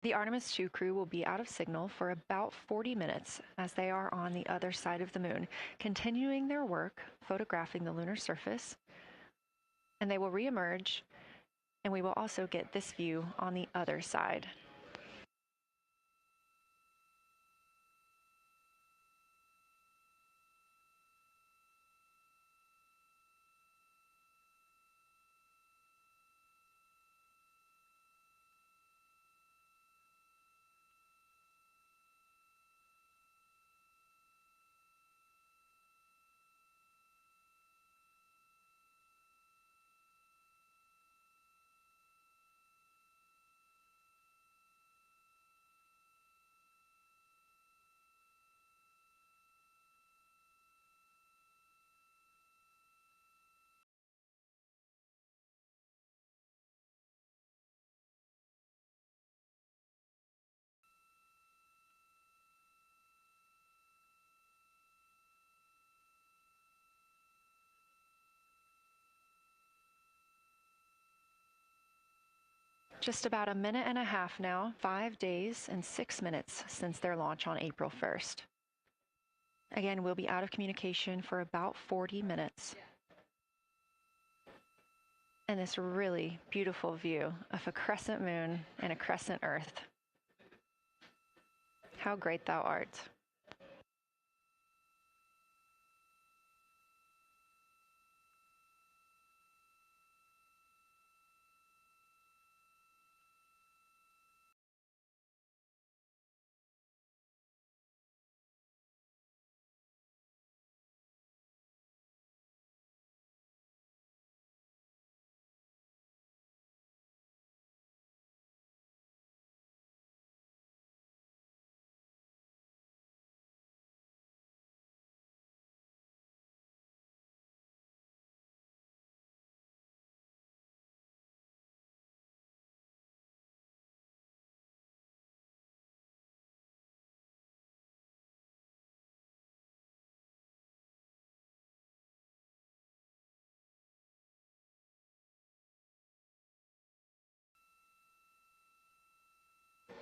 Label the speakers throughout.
Speaker 1: The Artemis II crew will be out of signal for about 40 minutes as they are on the other side of the moon, continuing their work photographing the lunar surface, and they will reemerge, and we will also get this view on the other side. Just about a minute and a half now, 5 days and 6 minutes since their launch on April 1st. Again, we'll be out of communication for about 40 minutes. And this really beautiful view of a crescent moon and a crescent Earth. How great thou art.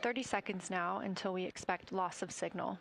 Speaker 1: "30 seconds now until we expect loss of signal.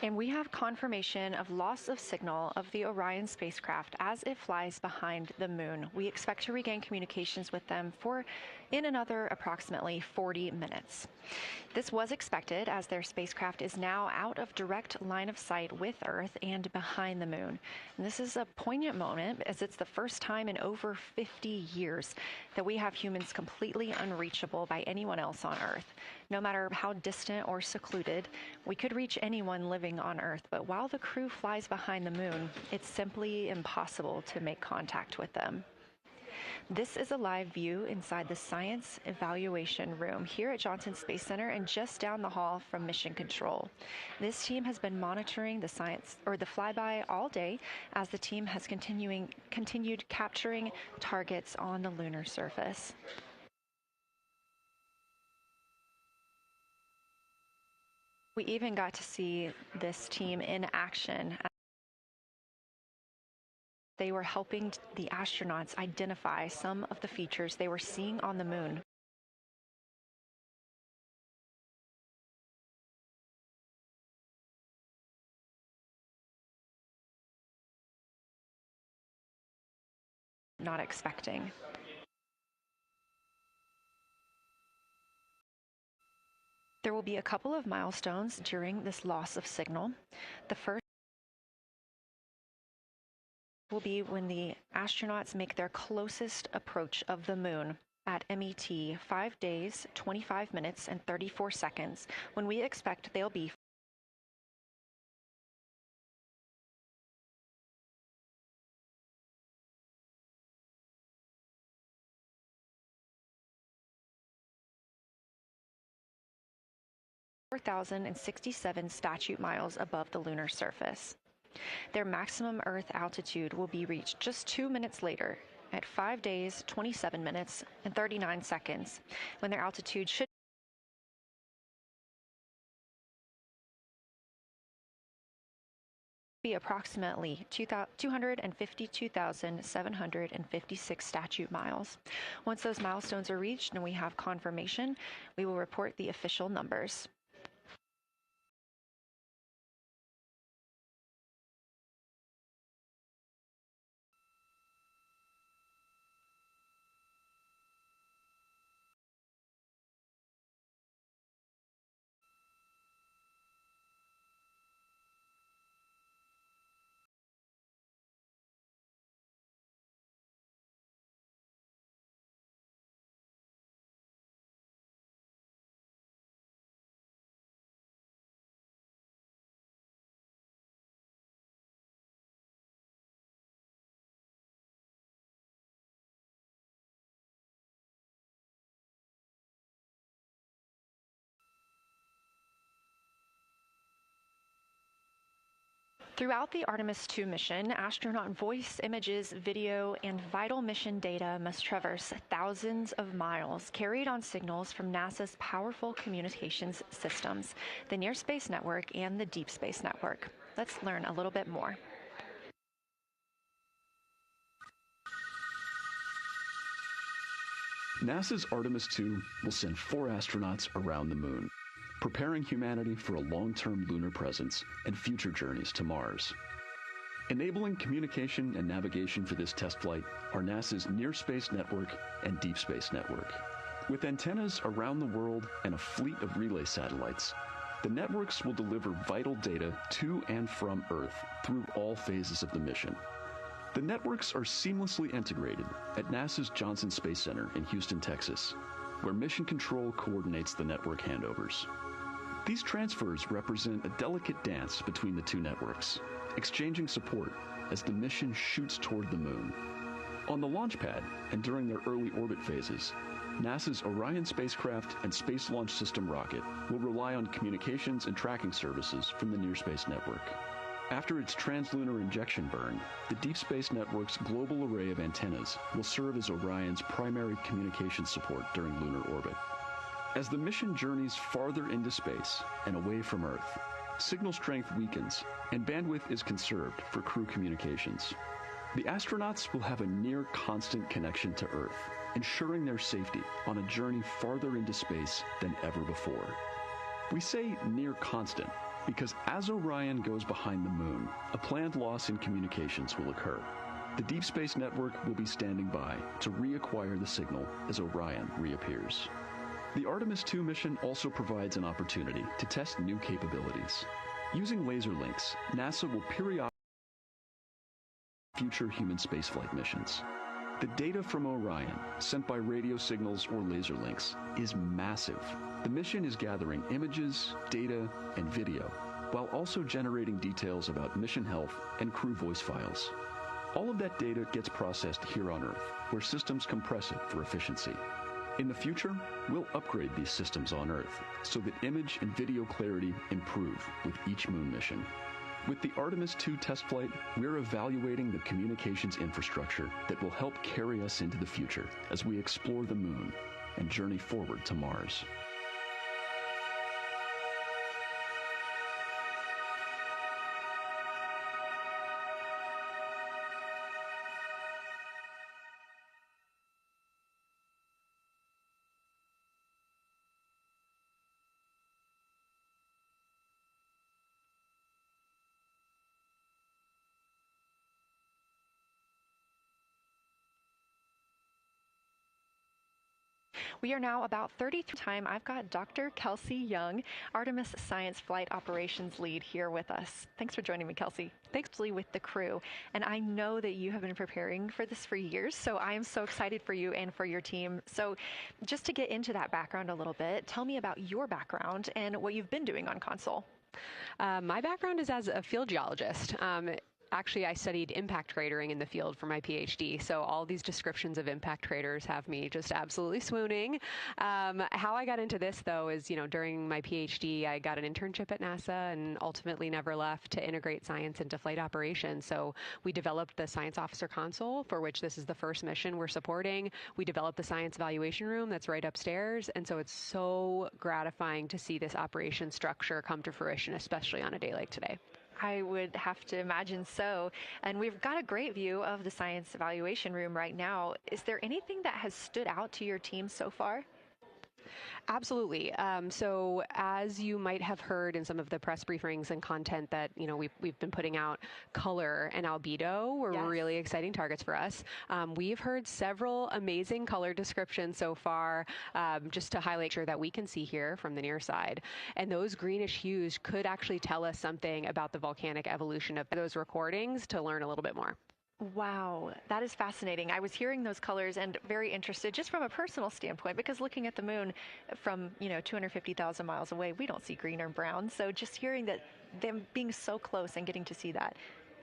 Speaker 1: And we have confirmation of loss of signal of the Orion spacecraft as it flies behind the moon. We expect to regain communications with them in another approximately 40 minutes. This was expected as their spacecraft is now out of direct line of sight with Earth and behind the moon. And this is a poignant moment as it's the first time in over 50 years that we have humans completely unreachable by anyone else on Earth. No matter how distant or secluded, we could reach anyone living on Earth, but while the crew flies behind the moon, it's simply impossible to make contact with them. This is a live view inside the Science Evaluation Room here at Johnson Space Center and just down the hall from Mission Control. This team has been monitoring the flyby all day as the team has continued capturing targets on the lunar surface. We even got to see this team in action. They were helping the astronauts identify some of the features they were seeing on the moon. not expecting. There will be a couple of milestones during this loss of signal. The first will be when the astronauts make their closest approach of the moon at MET 5 days, 25 minutes, and 34 seconds, when we expect they'll be (4,067 statute miles above the lunar surface. Their maximum Earth altitude will be reached just 2 minutes later, at 5 days, 27 minutes, and 39 seconds, when their altitude should be approximately 252,756 statute miles. Once those milestones are reached and we have confirmation, we will report the official numbers. Throughout the Artemis II mission, astronaut voice, images, video, and vital mission data must traverse thousands of miles, carried on signals from NASA's powerful communications systems, the Near Space Network and the Deep Space Network. Let's learn a little bit more.
Speaker 2: NASA's Artemis II will send 4 astronauts around the moon, preparing humanity for a long-term lunar presence and future journeys to Mars. Enabling communication and navigation for this test flight are NASA's Near Space Network and Deep Space Network. With antennas around the world and a fleet of relay satellites, the networks will deliver vital data to and from Earth through all phases of the mission. The networks are seamlessly integrated at NASA's Johnson Space Center in Houston, Texas, where Mission Control coordinates the network handovers. These transfers represent a delicate dance between the 2 networks, exchanging support as the mission shoots toward the moon. On the launch pad and during their early orbit phases, NASA's Orion spacecraft and Space Launch System rocket will rely on communications and tracking services from the Near Space Network. After its translunar injection burn, the Deep Space Network's global array of antennas will serve as Orion's primary communication support during lunar orbit. As the mission journeys farther into space and away from Earth, signal strength weakens and bandwidth is conserved for crew communications. The astronauts will have a near constant connection to Earth, ensuring their safety on a journey farther into space than ever before. We say near constant because as Orion goes behind the moon, a planned loss in communications will occur. The Deep Space Network will be standing by to reacquire the signal as Orion reappears. The Artemis II mission also provides an opportunity to test new capabilities. Using laser links, NASA will periodically future human spaceflight missions. The data from Orion, sent by radio signals or laser links, is massive. The mission is gathering images, data, and video, while also generating details about mission health and crew voice files. All of that data gets processed here on Earth, where systems compress it for efficiency. In the future, we'll upgrade these systems on Earth so that image and video clarity improve with each moon mission. With the Artemis II test flight, we're evaluating the communications infrastructure that will help carry us into the future as we explore the moon and journey forward to Mars.
Speaker 1: We are now about 30 time. I've got Dr. Kelsey Young, Artemis Science Flight Operations Lead, here with us. Thanks for joining me, Kelsey. Thanks with the crew. And I know that you have been preparing for this for years, so I am so excited for you and for your team. So just to get into that background a little bit, tell me about your background and what you've been doing on console.
Speaker 3: My background is as a field geologist. Actually, I studied impact cratering in the field for my PhD, so all these descriptions of impact craters have me just absolutely swooning. How I got into this, though, is, during my PhD, I got an internship at NASA and ultimately never left to integrate science into flight operations. So we developed the Science Officer Console, for which this is the first mission we're supporting. We developed the Science Evaluation Room that's right upstairs, and so it's so gratifying to see this operation structure come to fruition, especially on a day like today.
Speaker 1: I would have to imagine so. And we've got a great view of the Science Evaluation Room right now. Is there anything that has stood out to your team so far?
Speaker 3: Absolutely. So as you might have heard in some of the press briefings and content that, we've been putting out, color and albedo were really exciting targets for us. We've heard several amazing color descriptions so far, just to highlight sure that we can see here from the near side. And those greenish hues could actually tell us something about the volcanic evolution of those recordings to learn a little bit more.
Speaker 1: Wow, that is fascinating. I was hearing those colors and very interested just from a personal standpoint, because looking at the moon from, 250,000 miles away, we don't see green or brown. So just hearing that, them being so close and getting to see that,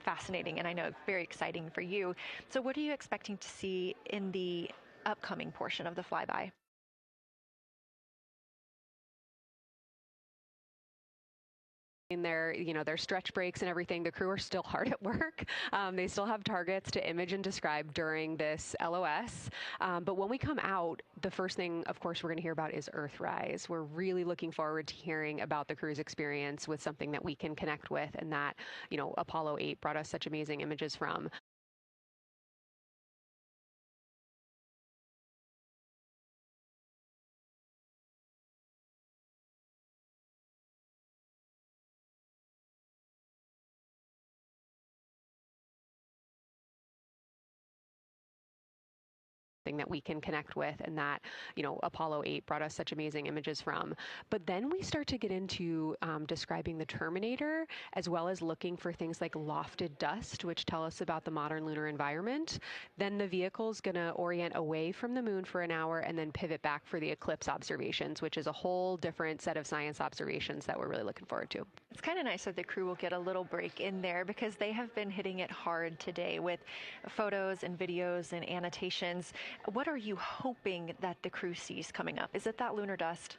Speaker 1: fascinating, and I know very exciting for you. So what are you expecting to see in the upcoming portion of the flyby?
Speaker 3: In their stretch breaks and everything, the crew are still hard at work. They still have targets to image and describe during this LOS. But when we come out, the first thing, of course, we're going to hear about is Earthrise. We're really looking forward to hearing about the crew's experience with something that we can connect with and that, Apollo 8 brought us such amazing images from. That we can connect with and that, Apollo 8 brought us such amazing images from. But then we start to get into describing the Terminator, as well as looking for things like lofted dust, which tell us about the modern lunar environment. Then the vehicle's going to orient away from the moon for an hour and then pivot back for the eclipse observations, which is a whole different set of science observations that we're really looking forward to.
Speaker 1: It's kind of nice that the crew will get a little break in there, because they have been hitting it hard today with photos and videos and annotations. What are you hoping that the crew sees coming up? Is it that lunar dust?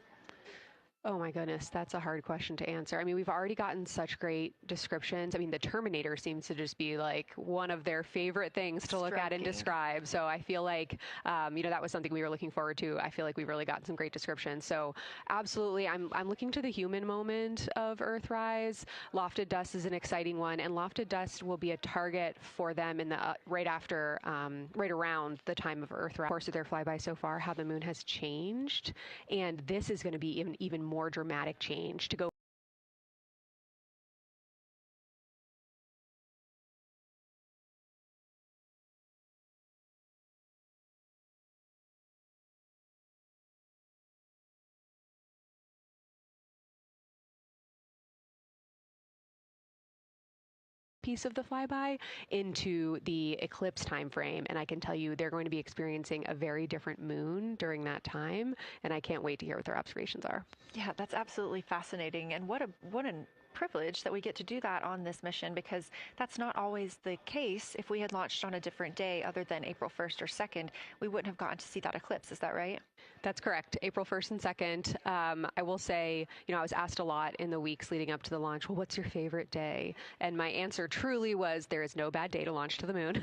Speaker 3: Oh my goodness, that's a hard question to answer. I mean, we've already gotten such great descriptions. I mean, the Terminator seems to just be like one of their favorite things to look at and describe. So I feel like, that was something we were looking forward to. I feel like we've really gotten some great descriptions. So absolutely, I'm looking to the human moment of Earthrise. Lofted dust is an exciting one, and lofted dust will be a target for them in the right around the time of Earthrise. Of course, of their flyby so far, how the moon has changed, and this is going to be even more dramatic change to go piece of the flyby into the eclipse time frame, and I can tell you they're going to be experiencing a very different moon during that time, and I can't wait to hear what their observations are.
Speaker 1: Yeah, that's absolutely fascinating, and what a privilege that we get to do that on this mission, because that's not always the case. If we had launched on a different day other than April 1st or 2nd, we wouldn't have gotten to see that eclipse. Is that right?
Speaker 3: That's correct. April 1st and 2nd. I will say, I was asked a lot in the weeks leading up to the launch, well, what's your favorite day? And my answer truly was, there is no bad day to launch to the moon.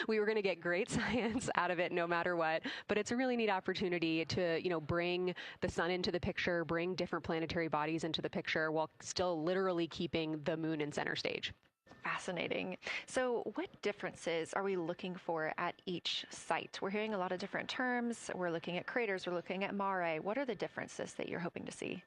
Speaker 3: We were going to get great science out of it no matter what, but it's a really neat opportunity to, bring the sun into the picture, bring different planetary bodies into the picture while still literally keeping the moon in center stage.
Speaker 1: Fascinating. So what differences are we looking for at each site? We're hearing a lot of different terms. We're looking at craters. We're looking at mare. What are the differences that you're hoping to see?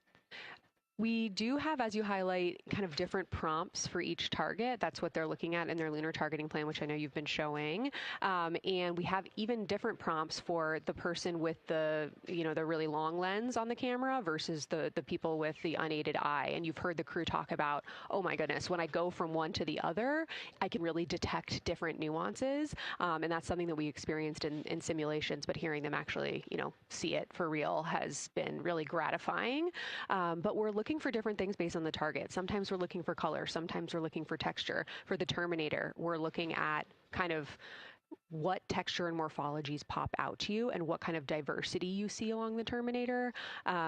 Speaker 3: We do have, as you highlight, kind of different prompts for each target. That's what they're looking at in their lunar targeting plan, which I know you've been showing. And we have even different prompts for the person with the really long lens on the camera versus the people with the unaided eye. And you've heard the crew talk about, oh my goodness, when I go from one to the other, I can really detect different nuances. And that's something that we experienced in simulations, but hearing them actually, see it for real has been really gratifying. But we're looking for different things based on the target. Sometimes we're looking for color. Sometimes we're looking for texture. For the Terminator, we're looking at kind of what texture and morphologies pop out to you and what kind of diversity you see along the Terminator.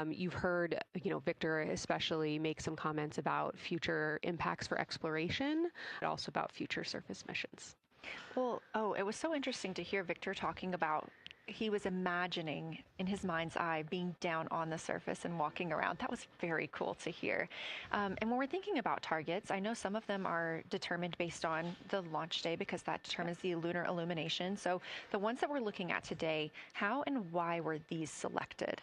Speaker 3: You've heard, Victor especially make some comments about future impacts for exploration, but also about future surface missions.
Speaker 1: Well, it was so interesting to hear Victor talking about he was imagining in his mind's eye being down on the surface and walking around. That was very cool to hear. And when we're thinking about targets, I know some of them are determined based on the launch day because that determines the lunar illumination. So the ones that we're looking at today, how and why were these selected?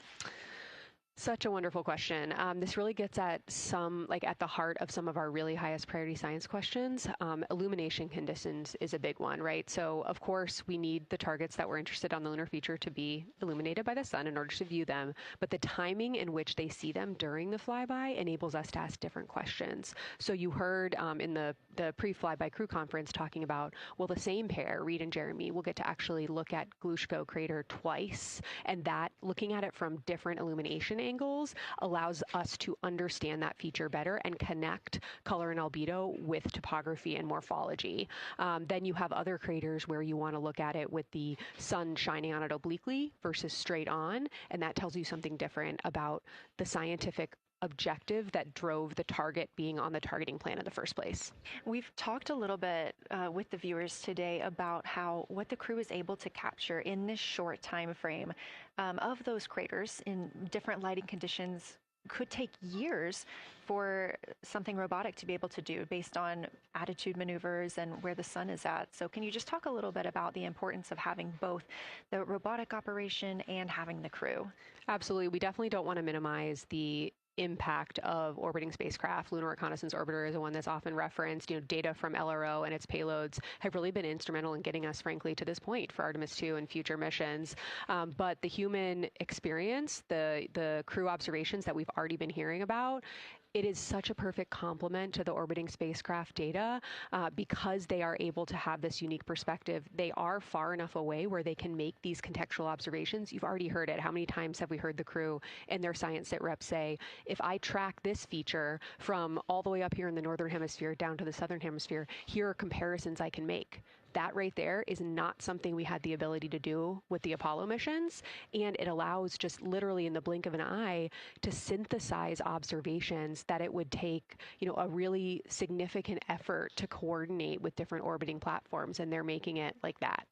Speaker 3: Such a wonderful question. This really gets at at the heart of some of our really highest priority science questions. Illumination conditions is a big one, right? So, of course, we need the targets that we're interested on the lunar feature to be illuminated by the sun in order to view them. But the timing in which they see them during the flyby enables us to ask different questions. So you heard in the pre-flyby crew conference talking about, well, the same pair, Reed and Jeremy, will get to actually look at Glushko crater twice. And that, looking at it from different illumination angles allows us to understand that feature better and connect color and albedo with topography and morphology. Then you have other craters where you want to look at it with the sun shining on it obliquely versus straight on, and that tells you something different about the scientific objective that drove the target being on the targeting plan in the first place.
Speaker 1: We've talked a little bit with the viewers today about what the crew is able to capture in this short time frame of those craters in different lighting conditions. Could take years for something robotic to be able to do based on attitude maneuvers and where the sun is at. So can you just talk a little bit about the importance of having both the robotic operation and having the crew?
Speaker 3: Absolutely. We definitely don't want to minimize the impact of orbiting spacecraft. Lunar Reconnaissance Orbiter is the one that's often referenced. Data from LRO and its payloads have really been instrumental in getting us, frankly, to this point for Artemis II and future missions. But the human experience, the crew observations that we've already been hearing about, it is such a perfect complement to the orbiting spacecraft data because they are able to have this unique perspective. They are far enough away where they can make these contextual observations. You've already heard it. How many times have we heard the crew and their science sit reps say, if I track this feature from all the way up here in the northern hemisphere down to the southern hemisphere, here are comparisons I can make. That right there is not something we had the ability to do with the Apollo missions, and it allows just literally in the blink of an eye to synthesize observations that it would take, a really significant effort to coordinate with different orbiting platforms, and they're making it like that.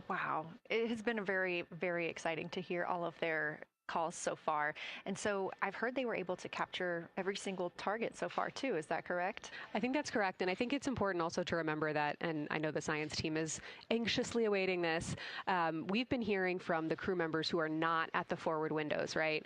Speaker 1: Wow. It has been very, very exciting to hear all of their calls so far. And so I've heard they were able to capture every single target so far too. Is that correct?
Speaker 3: I think that's correct. And I think it's important also to remember that, and I know the science team is anxiously awaiting this, we've been hearing from the crew members who are not at the forward windows, right?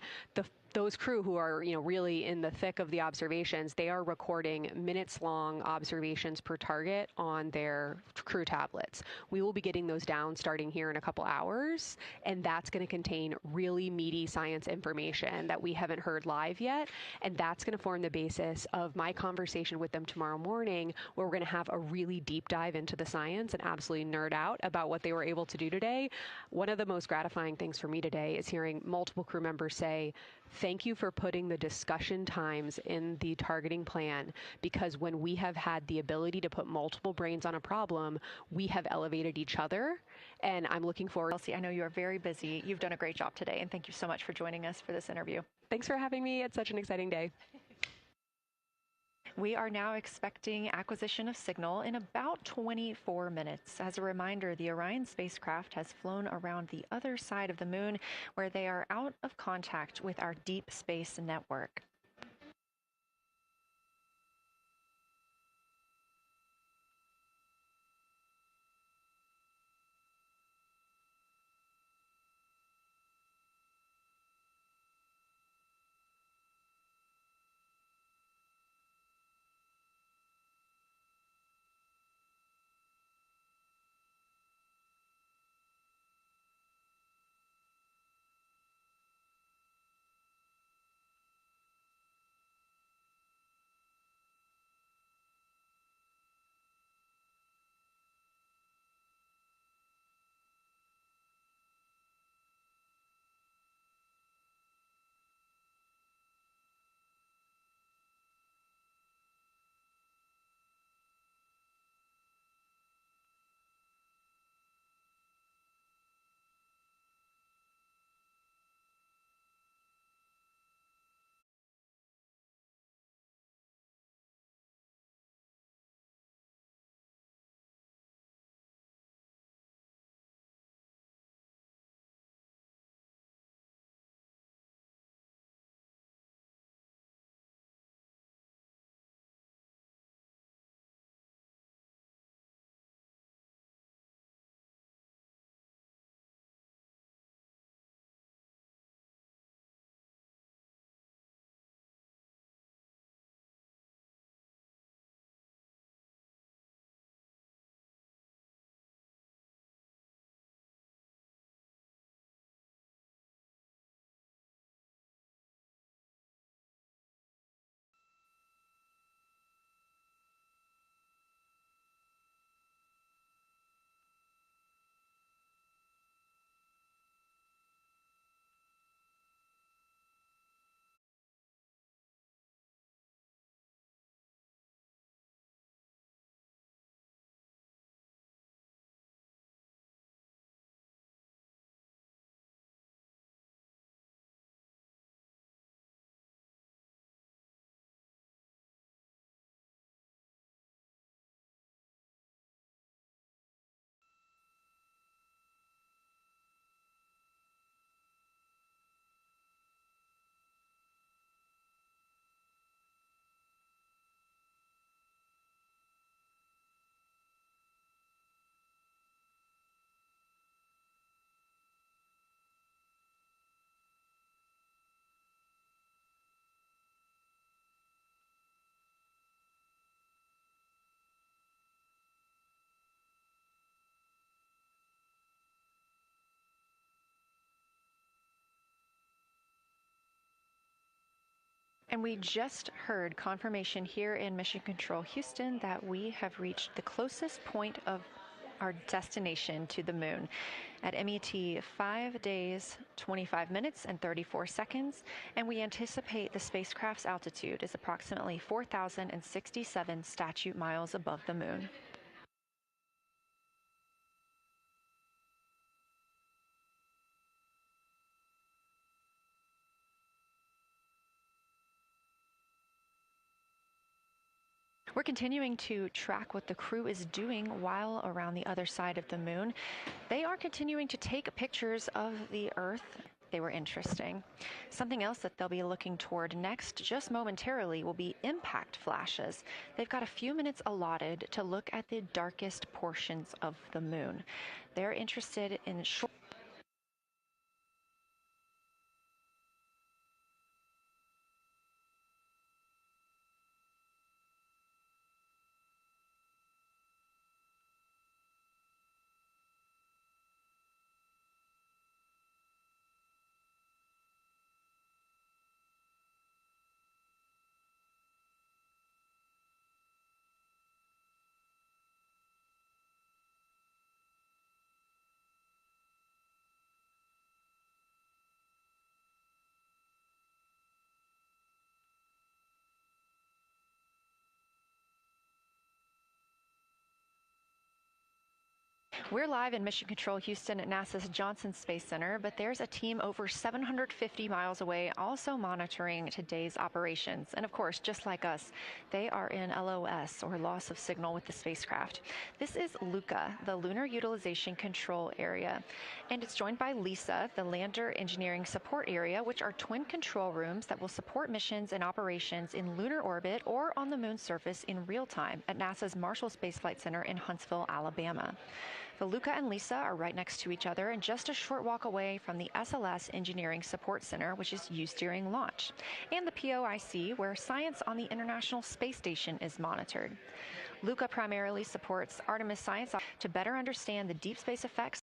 Speaker 3: Those crew who are, really in the thick of the observations, they are recording minutes-long observations per target on their crew tablets. We will be getting those down starting here in a couple hours, and that's going to contain really meaty science information that we haven't heard live yet, and that's going to form the basis of my conversation with them tomorrow morning, where we're going to have a really deep dive into the science and absolutely nerd out about what they were able to do today. One of the most gratifying things for me today is hearing multiple crew members say, thank you for putting the discussion times in the targeting plan, because when we have had the ability to put multiple brains on a problem, we have elevated each other, and I'm looking forward.
Speaker 1: Elsie, I know you are very busy. You've done a great job today, and thank you so much for joining us for this interview.
Speaker 3: Thanks for having me. It's such an exciting day.
Speaker 1: We are now expecting acquisition of signal in about 24 minutes. As a reminder, the Orion spacecraft has flown around the other side of the moon, where they are out of contact with our deep space network. And we just heard confirmation here in Mission Control Houston that we have reached the closest point of our destination to the moon at MET 5 days, 25 minutes, and 34 seconds, and we anticipate the spacecraft's altitude is approximately 4,067 statute miles above the moon. We're continuing to track what the crew is doing while around the other side of the moon. They are continuing to take pictures of the Earth. They were interesting. Something else that they'll be looking toward next, just momentarily, will be impact flashes. They've got a few minutes allotted to look at the darkest portions of the moon. They're interested in short We're live in Mission Control Houston at NASA's Johnson Space Center, but there's a team over 750 miles away also monitoring today's operations. And of course, just like us, they are in LOS, or loss of signal, with the spacecraft. This is LUCA, the Lunar Utilization Control Area, and it's joined by LISA, the Lander Engineering Support Area, which are twin control rooms that will support missions and operations in lunar orbit or on the moon's surface in real time at NASA's Marshall Space Flight Center in Huntsville, Alabama. The Luca and Lisa are right next to each other and just a short walk away from the SLS Engineering Support Center, which is used during launch, and the POIC, where science on the International Space Station is monitored. Luca primarily supports Artemis science to better understand the deep space effects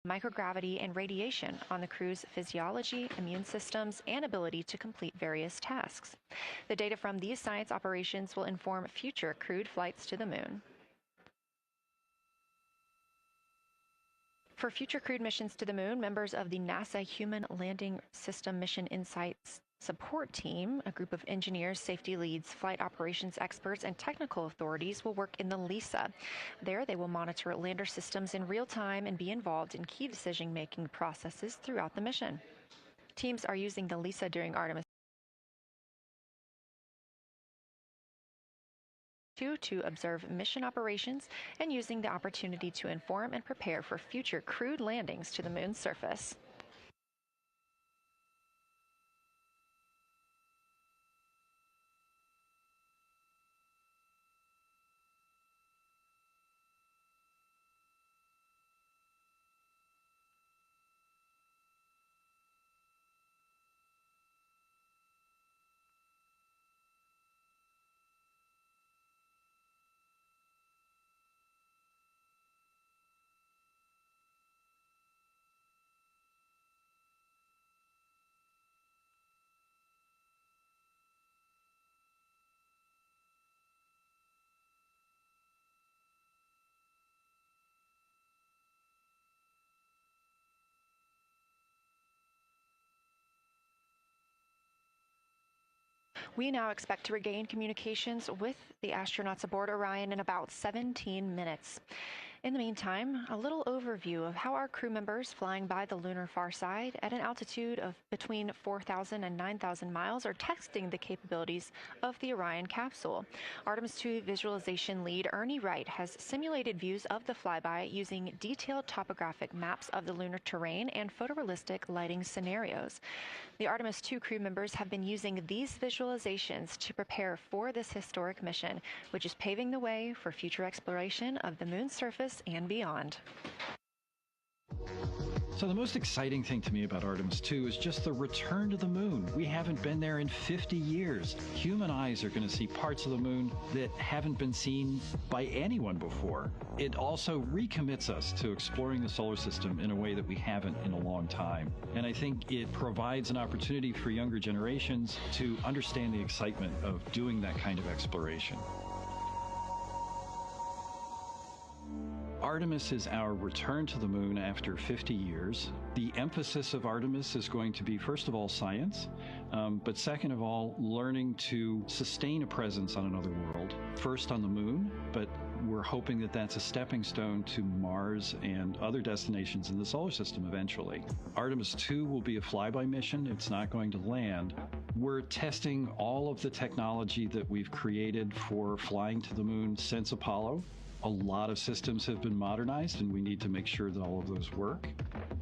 Speaker 1: microgravity and radiation on the crew's physiology, immune systems, and ability to complete various tasks. The data from these science operations will inform future crewed flights to the moon. For future crewed missions to the moon, members of the NASA Human Landing System Mission Insights Support Team, a group of engineers, safety leads, flight operations experts, and technical authorities will work in the LISA. There, they will monitor lander systems in real time and be involved in key decision-making processes throughout the mission. Teams are using the LISA during Artemis II to observe mission operations and using the opportunity to inform and prepare for future crewed landings to the moon's surface. We now expect to regain communications with the astronauts aboard Orion in about 17 minutes. In the meantime, a little overview of how our crew members flying by the lunar far side at an altitude of between 4,000 and 9,000 miles are testing the capabilities of the Orion capsule. Artemis II visualization lead Ernie Wright has simulated views of the flyby using detailed topographic maps of the lunar terrain and photorealistic lighting scenarios. The Artemis II crew members have been using these visualizations to prepare for this historic mission, which is paving the way for future exploration of the moon's surface and beyond.
Speaker 4: So the most exciting thing to me about Artemis II is just the return to the moon. We haven't been there in 50 years. Human eyes are going to see parts of the moon that haven't been seen by anyone before. It also recommits us to exploring the solar system in a way that we haven't in a long time. And I think it provides an opportunity for younger generations to understand the excitement of doing that kind of exploration. Artemis is our return to the moon after 50 years. The emphasis of Artemis is going to be, first of all, science, but second of all, learning to sustain a presence on another world. First on the moon, but we're hoping that that's a stepping stone to Mars and other destinations in the solar system eventually. Artemis II will be a flyby mission. It's not going to land. We're testing all of the technology that we've created for flying to the moon since Apollo. A lot of systems have been modernized, and we need to make sure that all of those work.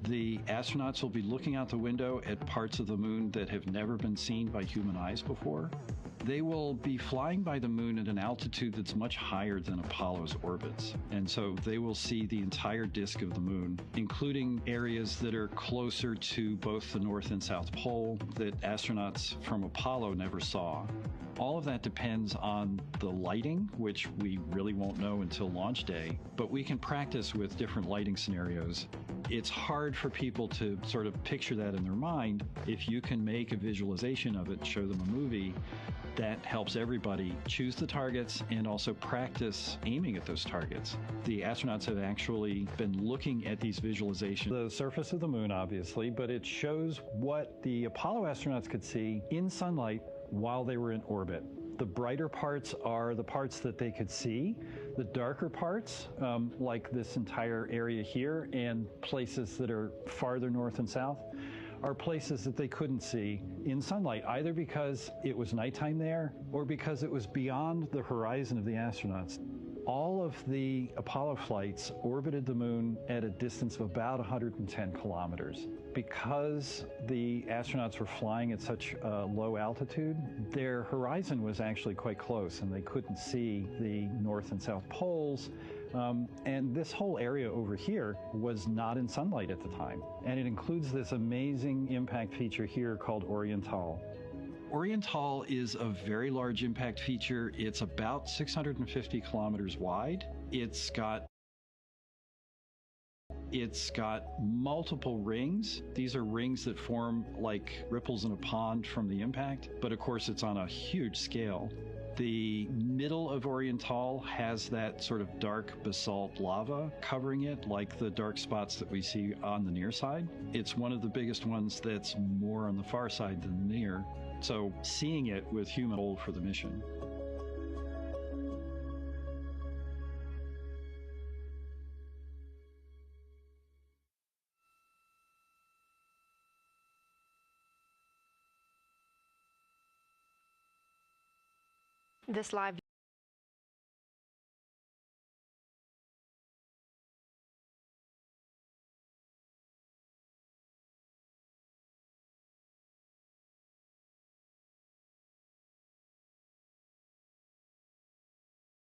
Speaker 4: The astronauts will be looking out the window at parts of the moon that have never been seen by human eyes before. They will be flying by the moon at an altitude that's much higher than Apollo's orbits. And so they will see the entire disk of the moon, including areas that are closer to both the North and South Pole that astronauts from Apollo never saw. All of that depends on the lighting, which we really won't know until launch day, but we can practice with different lighting scenarios. It's hard for people to sort of picture that in their mind. If you can make a visualization of it, show them a movie, that helps everybody choose the targets and also practice aiming at those targets. The astronauts have actually been looking at these visualizations. The surface of the moon, obviously, but it shows what the Apollo astronauts could see in sunlight while they were in orbit. The brighter parts are the parts that they could see. The darker parts, like this entire area here and places that are farther north and south, are places that they couldn't see in sunlight, either because it was nighttime there or because it was beyond the horizon of the astronauts. All of the Apollo flights orbited the moon at a distance of about 110 kilometers. Because the astronauts were flying at such a low altitude, their horizon was actually quite close, and they couldn't see the North and South poles. And this whole area over here was not in sunlight at the time. And it includes this amazing impact feature here called Oriental. Oriental is a very large impact feature. It's about 650 kilometers wide. It's got multiple rings. These are rings that form like ripples in a pond from the impact, but of course it's on a huge scale. The middle of Oriental has that sort of dark basalt lava covering it, like the dark spots that we see on the near side. It's one of the biggest ones that's more on the far side than the near. So seeing it with human hold for the mission.
Speaker 1: This live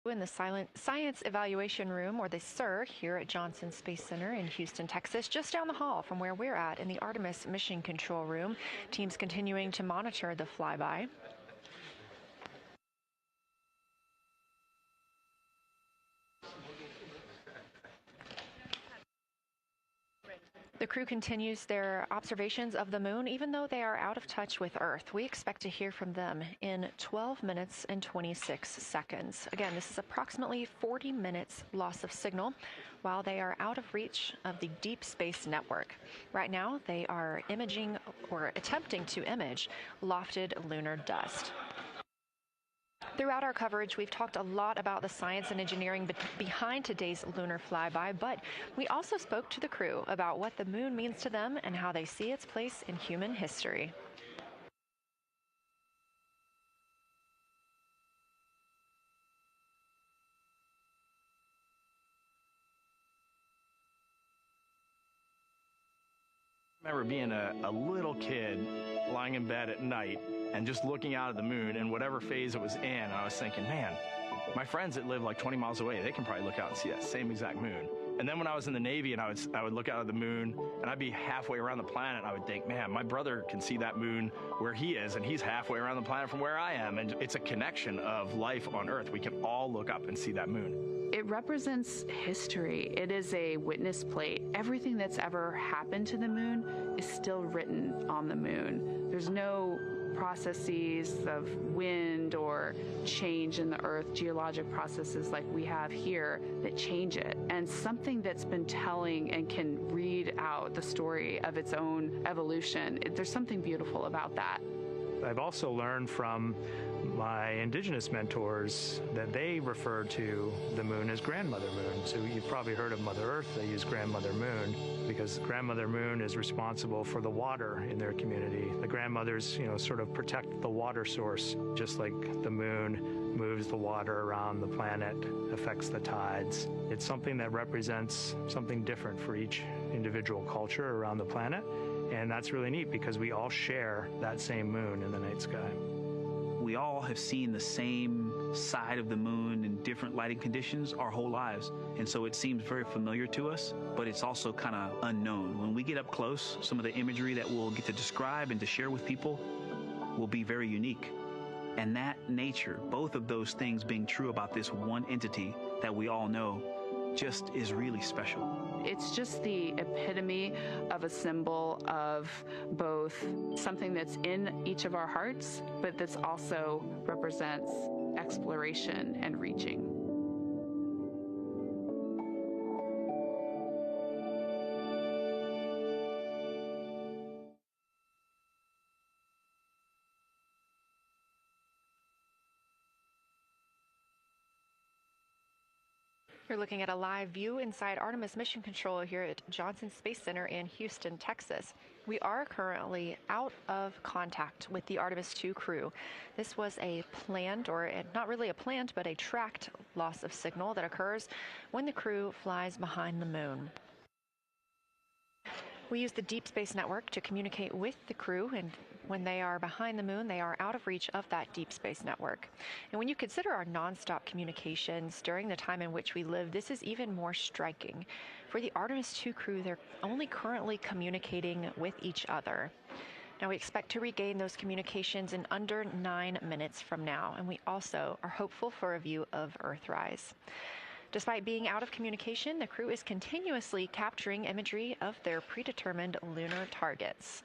Speaker 1: in the Science Evaluation Room, or the SIR, here at Johnson Space Center in Houston, Texas, just down the hall from where we're at in the Artemis Mission Control Room. Teams continuing to monitor the flyby. The crew continues their observations of the moon, even though they are out of touch with Earth. We expect to hear from them in 12 minutes and 26 seconds. Again, this is approximately 40 minutes loss of signal while they are out of reach of the Deep Space Network. Right now, they are imaging or attempting to image lofted lunar dust. Throughout our coverage, we've talked a lot about the science and engineering behind today's lunar flyby, but we also spoke to the crew about what the moon means to them and how they see its place in human history.
Speaker 5: I remember being a little kid lying in bed at night and just looking out at the moon in whatever phase it was in, and I was thinking, man, my friends that live like 20 miles away, they can probably look out and see that same exact moon. And then when I was in the Navy and I would look out at the moon and I'd be halfway around the planet, and I would think, man, my brother can see that moon where he is, and he's halfway around the planet from where I am. And it's a connection of life on Earth. We can all look up and see that moon.
Speaker 6: It represents history. It is a witness plate. Everything that's ever happened to the moon is still written on the moon. There's no processes of wind or change in the Earth, geologic processes like we have here that change it. And something that's been telling and can read out the story of its own evolution, there's something beautiful about that.
Speaker 7: I've also learned from my indigenous mentors that they refer to the moon as Grandmother Moon. So you've probably heard of Mother Earth. They use Grandmother Moon because Grandmother Moon is responsible for the water in their community. The grandmothers, sort of protect the water source, just like the moon moves the water around the planet, affects the tides. It's something that represents something different for each individual culture around the planet. And that's really neat because we all share that same moon in the night sky.
Speaker 8: We all have seen the same side of the moon in different lighting conditions our whole lives. And so it seems very familiar to us, but it's also kind of unknown. When we get up close, some of the imagery that we'll get to describe and to share with people will be very unique. And that nature, both of those things being true about this one entity that we all know, just is really special.
Speaker 6: It's just the epitome of a symbol of both something that's in each of our hearts, but that's also represents exploration and reaching.
Speaker 1: You're looking at a live view inside Artemis Mission Control here at Johnson Space Center in Houston, Texas. We are currently out of contact with the Artemis II crew. This was a planned, or not really a planned, but a tracked loss of signal that occurs when the crew flies behind the moon. We use the Deep Space Network to communicate with the crew, and when they are behind the moon, they are out of reach of that Deep Space Network. And when you consider our nonstop communications during the time in which we live, this is even more striking. For the Artemis II crew, they're only currently communicating with each other. Now, we expect to regain those communications in under 9 minutes from now, and we also are hopeful for a view of Earthrise. Despite being out of communication, the crew is continuously capturing imagery of their predetermined lunar targets.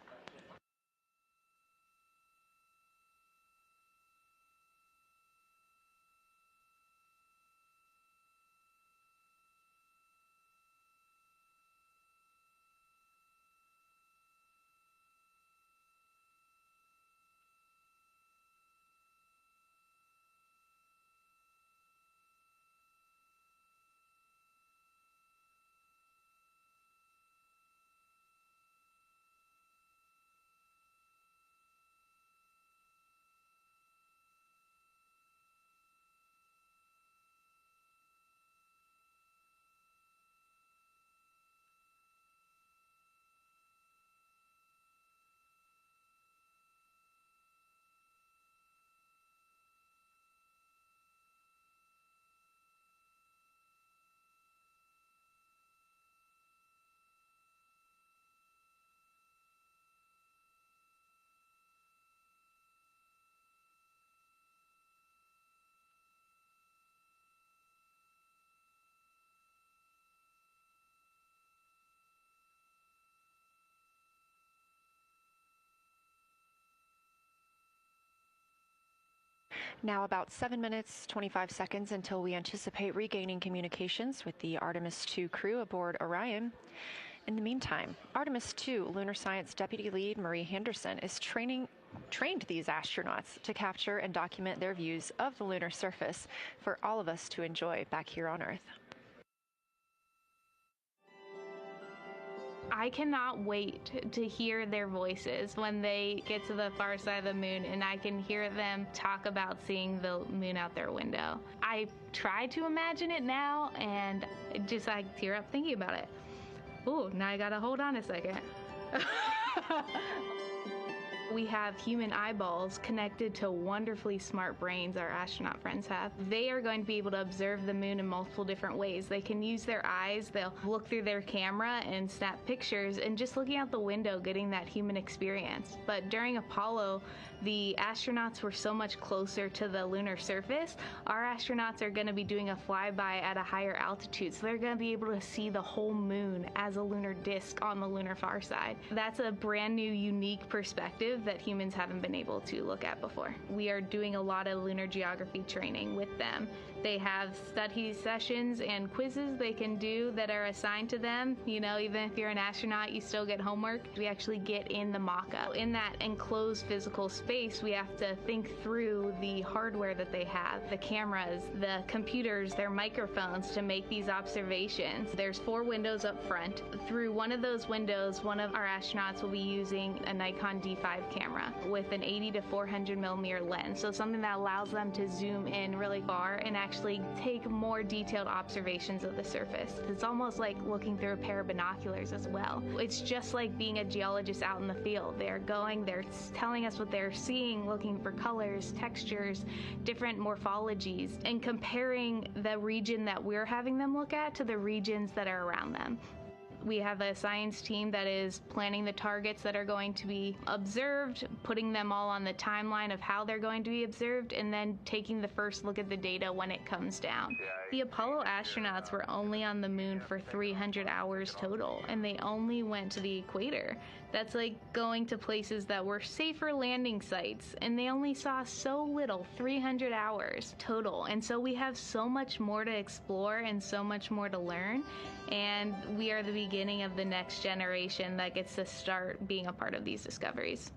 Speaker 1: Now about 7 minutes, 25 seconds until we anticipate regaining communications with the Artemis II crew aboard Orion. In the meantime, Artemis II lunar science deputy lead Marie Henderson is trained these astronauts to capture and document their views of the lunar surface for all of us to enjoy back here on Earth.
Speaker 9: I cannot wait to hear their voices when they get to the far side of the moon and I can hear them talk about seeing the moon out their window. I try to imagine it now and just tear up thinking about it. Ooh, now I gotta hold on a second. We have human eyeballs connected to wonderfully smart brains our astronaut friends have. They are going to be able to observe the moon in multiple different ways. They can use their eyes, they'll look through their camera and snap pictures, and just looking out the window getting that human experience. But during Apollo, the astronauts were so much closer to the lunar surface. Our astronauts are going to be doing a flyby at a higher altitude, so they're going to be able to see the whole moon as a lunar disk on the lunar far side. That's a brand new, unique perspective that humans haven't been able to look at before. We are doing a lot of lunar geography training with them. They have study sessions and quizzes they can do that are assigned to them. You know, even if you're an astronaut, you still get homework. We actually get in the mock-up. In that enclosed physical space, we have to think through the hardware that they have, the cameras, the computers, their microphones to make these observations. There's 4 windows up front. Through one of those windows, one of our astronauts will be using a Nikon D5 camera with an 80 to 400 millimeter lens. So something that allows them to zoom in really far and actually take more detailed observations of the surface. It's almost like looking through a pair of binoculars as well. It's just like being a geologist out in the field. They're telling us what they're seeing, looking for colors, textures, different morphologies, and comparing the region that we're having them look at to the regions that are around them. We have a science team that is planning the targets that are going to be observed, putting them all on the timeline of how they're going to be observed, and then taking the first look at the data when it comes down. The Apollo astronauts were only on the moon for 300 hours total, and they only went to the equator. That's like going to places that were safer landing sites, and they only saw so little, 300 hours total. And so we have so much more to explore and so much more to learn, and we are the beginning of the next generation that gets to start being a part of these discoveries.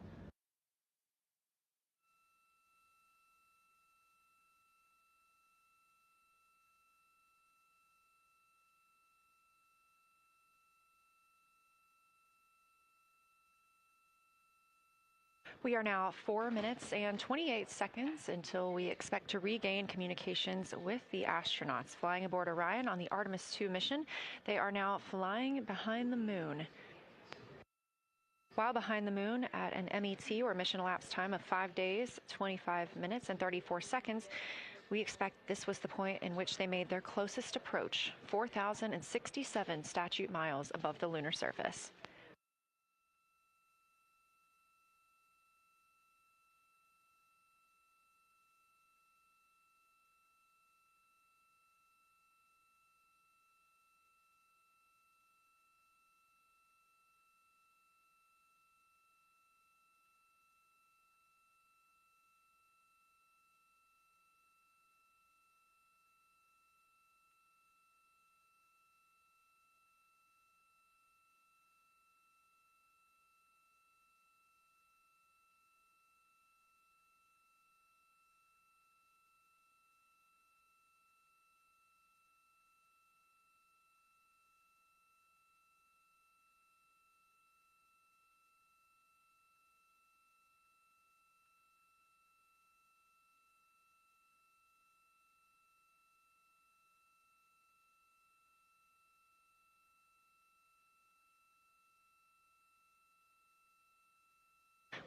Speaker 1: We are now 4 minutes and 28 seconds until we expect to regain communications with the astronauts flying aboard Orion on the Artemis II mission. They are now flying behind the moon. While behind the moon at an MET, or mission elapsed time, of 5 days, 25 minutes, and 34 seconds, we expect this was the point in which they made their closest approach, 4,067 statute miles above the lunar surface.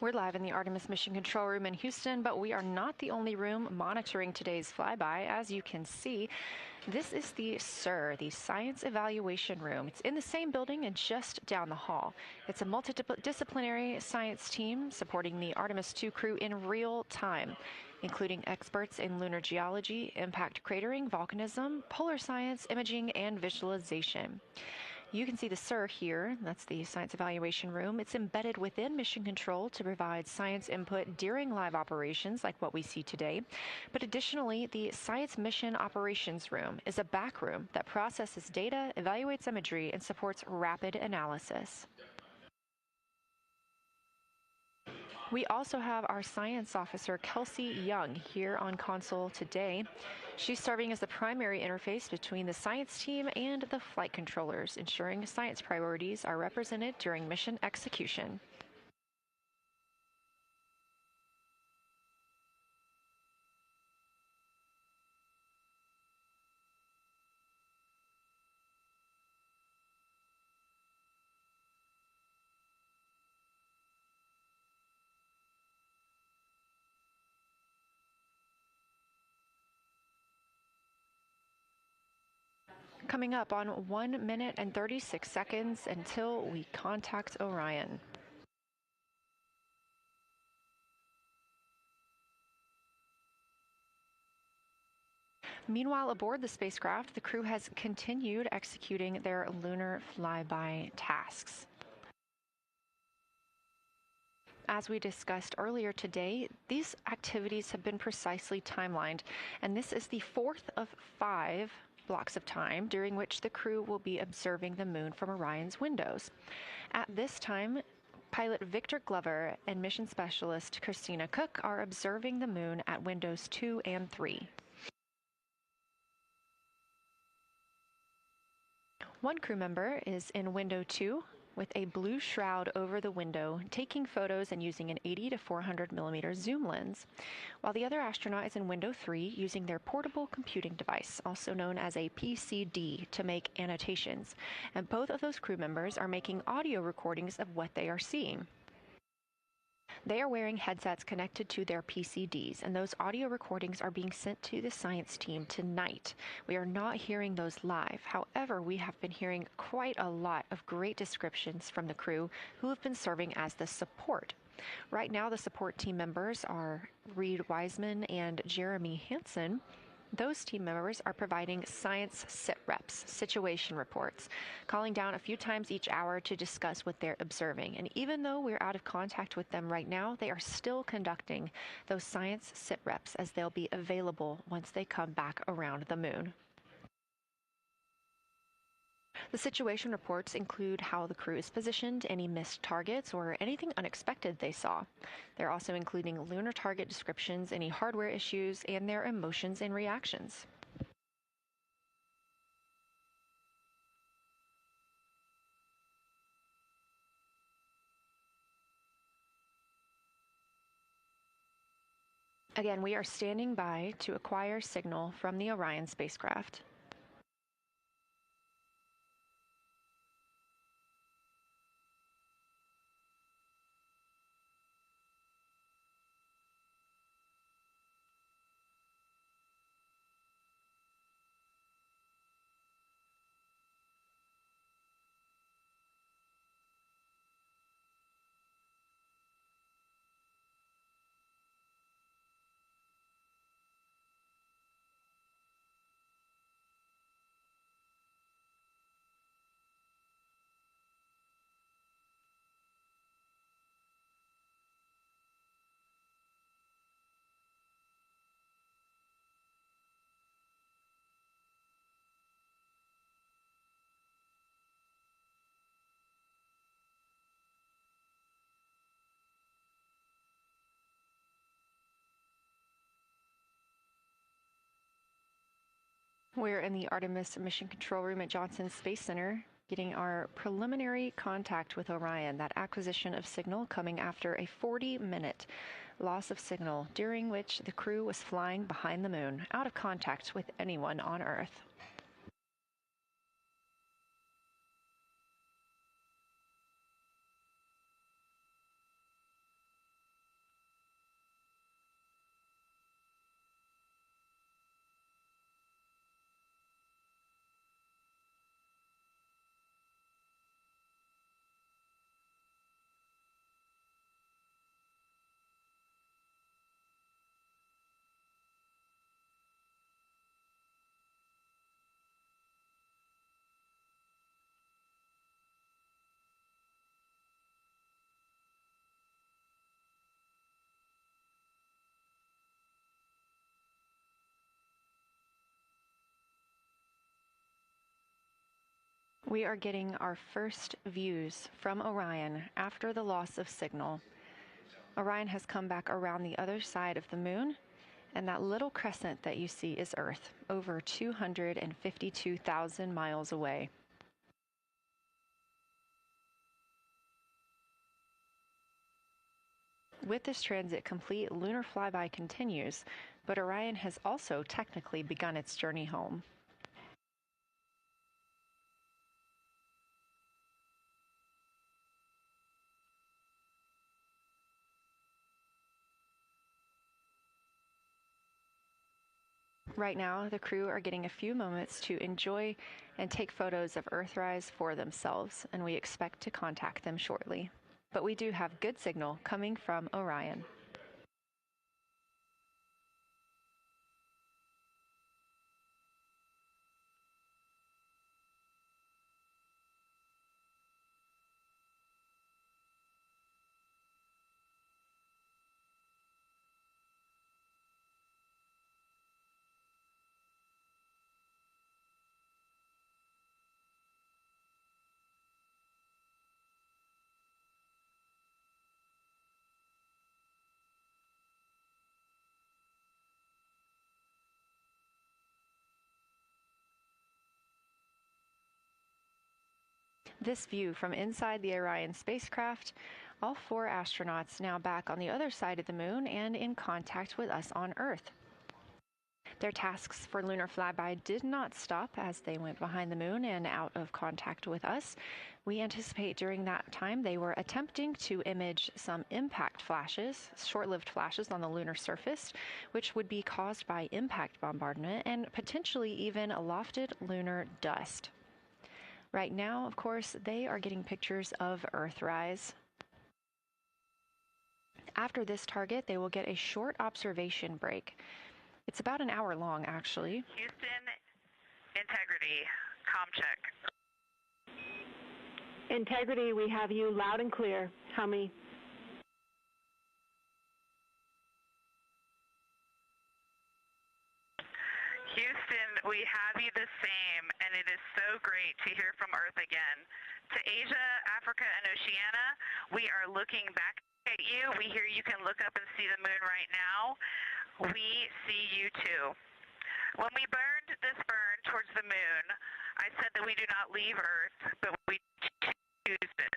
Speaker 1: We're live in the Artemis Mission Control Room in Houston, but we are not the only room monitoring today's flyby. As you can see, this is the SIR, the Science Evaluation Room. It's in the same building and just down the hall. It's a multidisciplinary science team supporting the Artemis II crew in real time, including experts in lunar geology, impact cratering, volcanism, polar science, imaging, and visualization. You can see the SIR here. That's the Science Evaluation Room. It's embedded within Mission Control to provide science input during live operations like what we see today. But additionally, the Science Mission Operations Room is a back room that processes data, evaluates imagery, and supports rapid analysis. We also have our science officer, Kelsey Young, here on console today. She's serving as the primary interface between the science team and the flight controllers, ensuring science priorities are represented during mission execution. Coming up on 1 minute and 36 seconds until we contact Orion. Meanwhile, aboard the spacecraft, the crew has continued executing their lunar flyby tasks. As we discussed earlier today, these activities have been precisely timelined, and this is the fourth of 5 blocks of time during which the crew will be observing the moon from Orion's windows. At this time, pilot Victor Glover and mission specialist Christina Cook are observing the moon at windows 2 and 3. One crew member is in window 2 with a blue shroud over the window, taking photos and using an 80 to 400 millimeter zoom lens, while the other astronaut is in window 3 using their portable computing device, also known as a PCD, to make annotations. And both of those crew members are making audio recordings of what they are seeing. They are wearing headsets connected to their PCDs, and those audio recordings are being sent to the science team tonight. We are not hearing those live. However, we have been hearing quite a lot of great descriptions from the crew who have been serving as the support. Right now, the support team members are Reed Wiseman and Jeremy Hansen. Those team members are providing science sit reps, situation reports, calling down a few times each hour to discuss what they're observing. And even though we're out of contact with them right now, they are still conducting those science sit reps as they'll be available once they come back around the moon. The situation reports include how the crew is positioned, any missed targets, or anything unexpected they saw. They're also including lunar target descriptions, any hardware issues, and their emotions and reactions. Again, we are standing by to acquire signal from the Orion spacecraft. We're in the Artemis Mission Control Room at Johnson Space Center, getting our preliminary contact with Orion, that acquisition of signal coming after a 40-minute loss of signal, during which the crew was flying behind the moon, out of contact with anyone on Earth. We are getting our first views from Orion after the loss of signal. Orion has come back around the other side of the moon, and that little crescent that you see is Earth, over 252,000 miles away. With this transit complete, lunar flyby continues, but Orion has also technically begun its journey home. Right now, the crew are getting a few moments to enjoy and take photos of Earthrise for themselves, and we expect to contact them shortly. But we do have good signal coming from Orion. This view from inside the Orion spacecraft, all 4 astronauts now back on the other side of the moon and in contact with us on Earth. Their tasks for lunar flyby did not stop as they went behind the moon and out of contact with us. We anticipate during that time they were attempting to image some impact flashes, short-lived flashes on the lunar surface, which would be caused by impact bombardment and potentially even lofted lunar dust. Right now, of course, they are getting pictures of Earthrise. After this target, they will get a short observation break. It's about an hour long, actually.
Speaker 10: Houston, integrity, comm check.
Speaker 11: Integrity, we have you loud and clear. How many?
Speaker 10: Houston, we have you the same, and it is so great to hear from Earth again. To Asia, Africa, and Oceania, we are looking back at you. We hear you can look up and see the moon right now. We see you too. When we burned this burn towards the moon, I said that we do not leave Earth, but we choose it.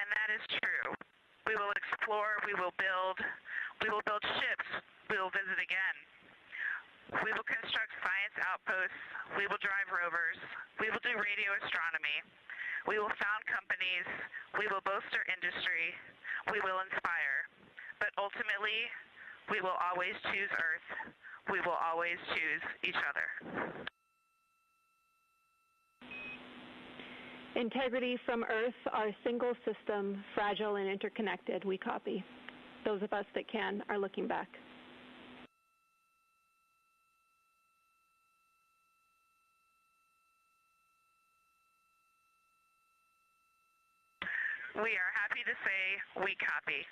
Speaker 10: And that is true. We will explore, we will build ships, we will visit again. We will construct science outposts, we will drive rovers, we will do radio astronomy, we will found companies, we will bolster industry, we will inspire. But ultimately, we will always choose Earth, we will always choose each other.
Speaker 11: Integrity from Earth, our single system, fragile and interconnected, we copy. Those of us that can are looking back.
Speaker 10: We are happy to say we copy.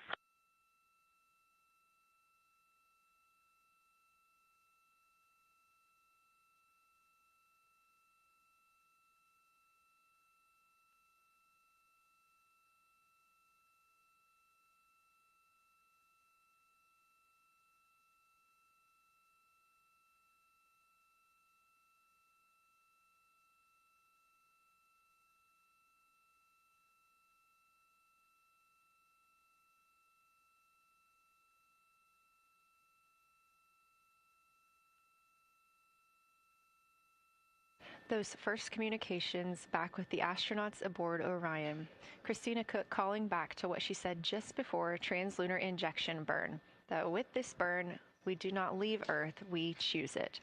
Speaker 1: Those first communications back with the astronauts aboard Orion. Christina Cook calling back to what she said just before translunar injection burn, that with this burn, we do not leave Earth, we choose it.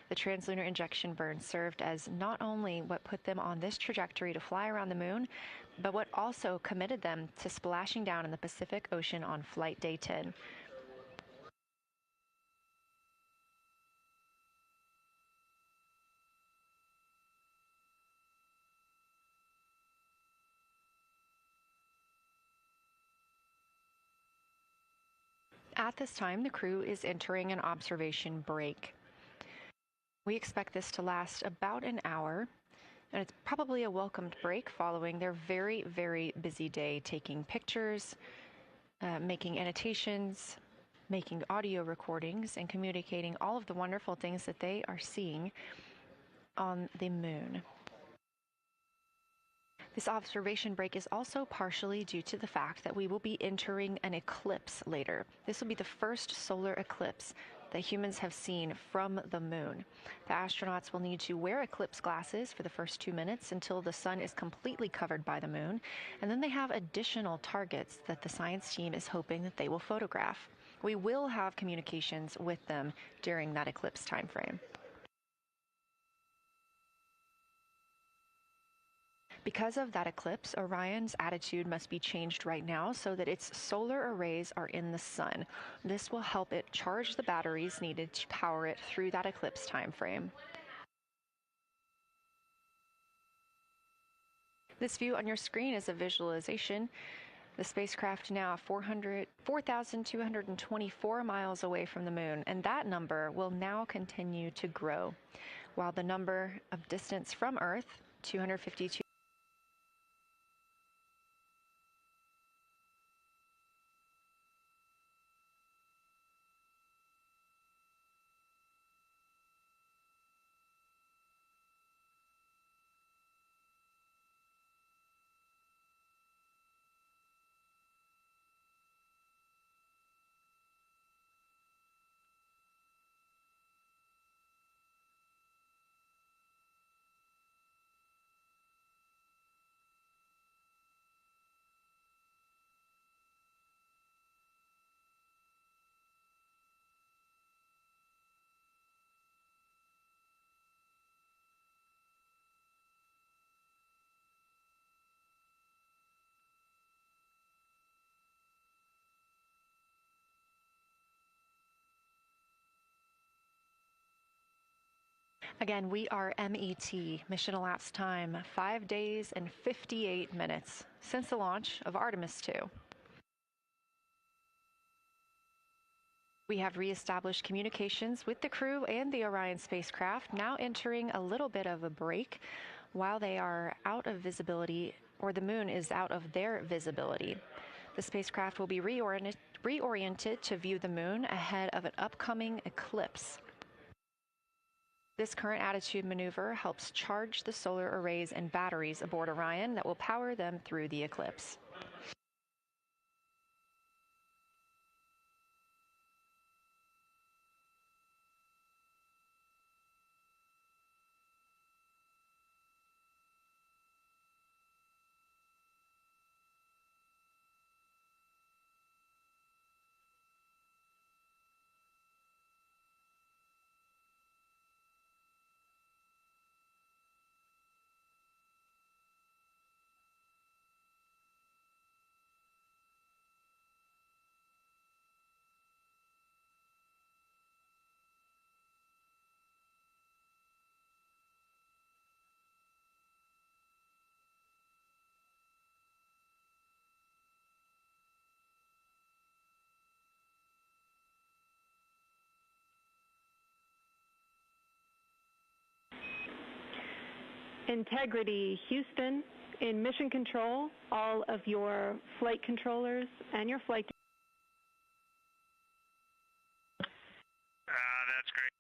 Speaker 1: The translunar injection burn served as not only what put them on this trajectory to fly around the moon, but what also committed them to splashing down in the Pacific Ocean on flight day 10. At this time, the crew is entering an observation break. We expect this to last about an hour. And it's probably a welcomed break following their very, very busy day taking pictures, making annotations, making audio recordings, and communicating all of the wonderful things that they are seeing on the moon. This observation break is also partially due to the fact that we will be entering an eclipse later. This will be the first solar eclipse that humans have seen from the moon. The astronauts will need to wear eclipse glasses for the first 2 minutes until the sun is completely covered by the moon, and then they have additional targets that the science team is hoping that they will photograph. We will have communications with them during that eclipse time frame. Because of that eclipse, Orion's attitude must be changed right now so that its solar arrays are in the sun. This will help it charge the batteries needed to power it through that eclipse time frame. This view on your screen is a visualization. The spacecraft now 4,224 miles away from the moon, and that number will now continue to grow, while the number of distance from Earth, 252 Again, we are MET, mission elapsed time, 5 days and 58 minutes since the launch of Artemis II. We have reestablished communications with the crew and the Orion spacecraft, now entering a little bit of a break while they are out of visibility, or the moon is out of their visibility. The spacecraft will be reoriented to view the moon ahead of an upcoming eclipse. This current attitude maneuver helps charge the solar arrays and batteries aboard Orion that will power them through the eclipse.
Speaker 11: Integrity, Houston. In mission control, all of your flight controllers and your flight.
Speaker 12: That's great.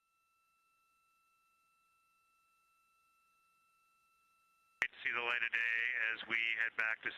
Speaker 12: Great to see the light of day as we head back to.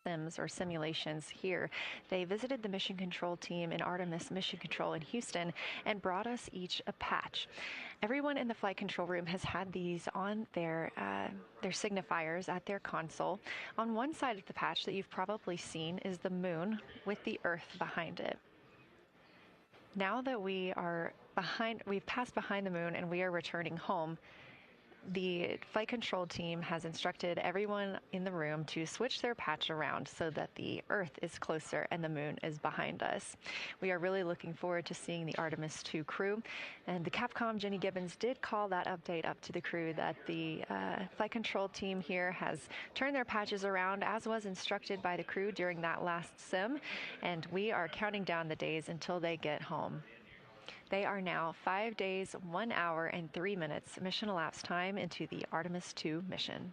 Speaker 1: sims or simulations here. They visited the mission control team in Artemis Mission Control in Houston and brought us each a patch. Everyone in the flight control room has had these on their signifiers at their console. On one side of the patch that you've probably seen is the moon with the Earth behind it. Now that we've passed behind the moon and we are returning home, the flight control team has instructed everyone in the room to switch their patch around so that the Earth is closer and the moon is behind us. We are really looking forward to seeing the Artemis II crew. And the Capcom, Jenny Gibbons, did call that update up to the crew that the flight control team here has turned their patches around as was instructed by the crew during that last sim. And we are counting down the days until they get home. They are now 5 days, 1 hour, and 3 minutes mission elapsed time into the Artemis II mission.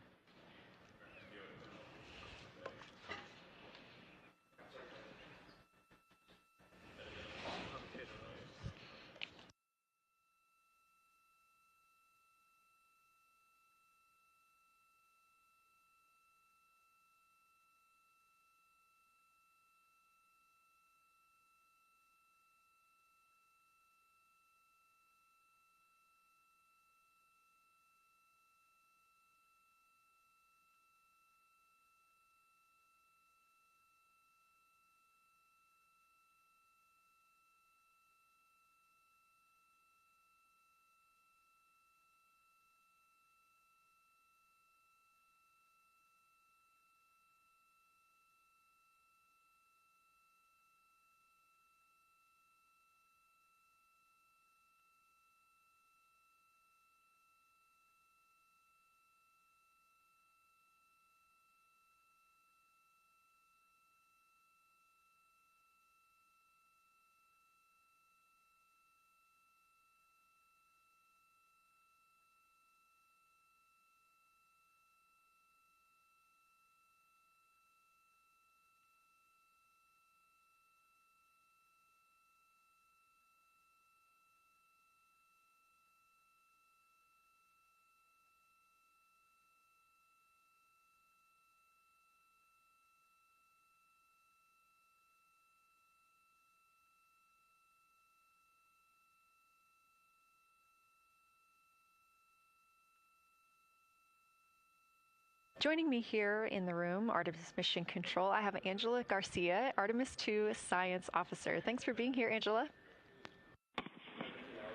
Speaker 1: Joining me here in the room, Artemis Mission Control, I have Angela Garcia, Artemis II Science Officer. Thanks for being here, Angela.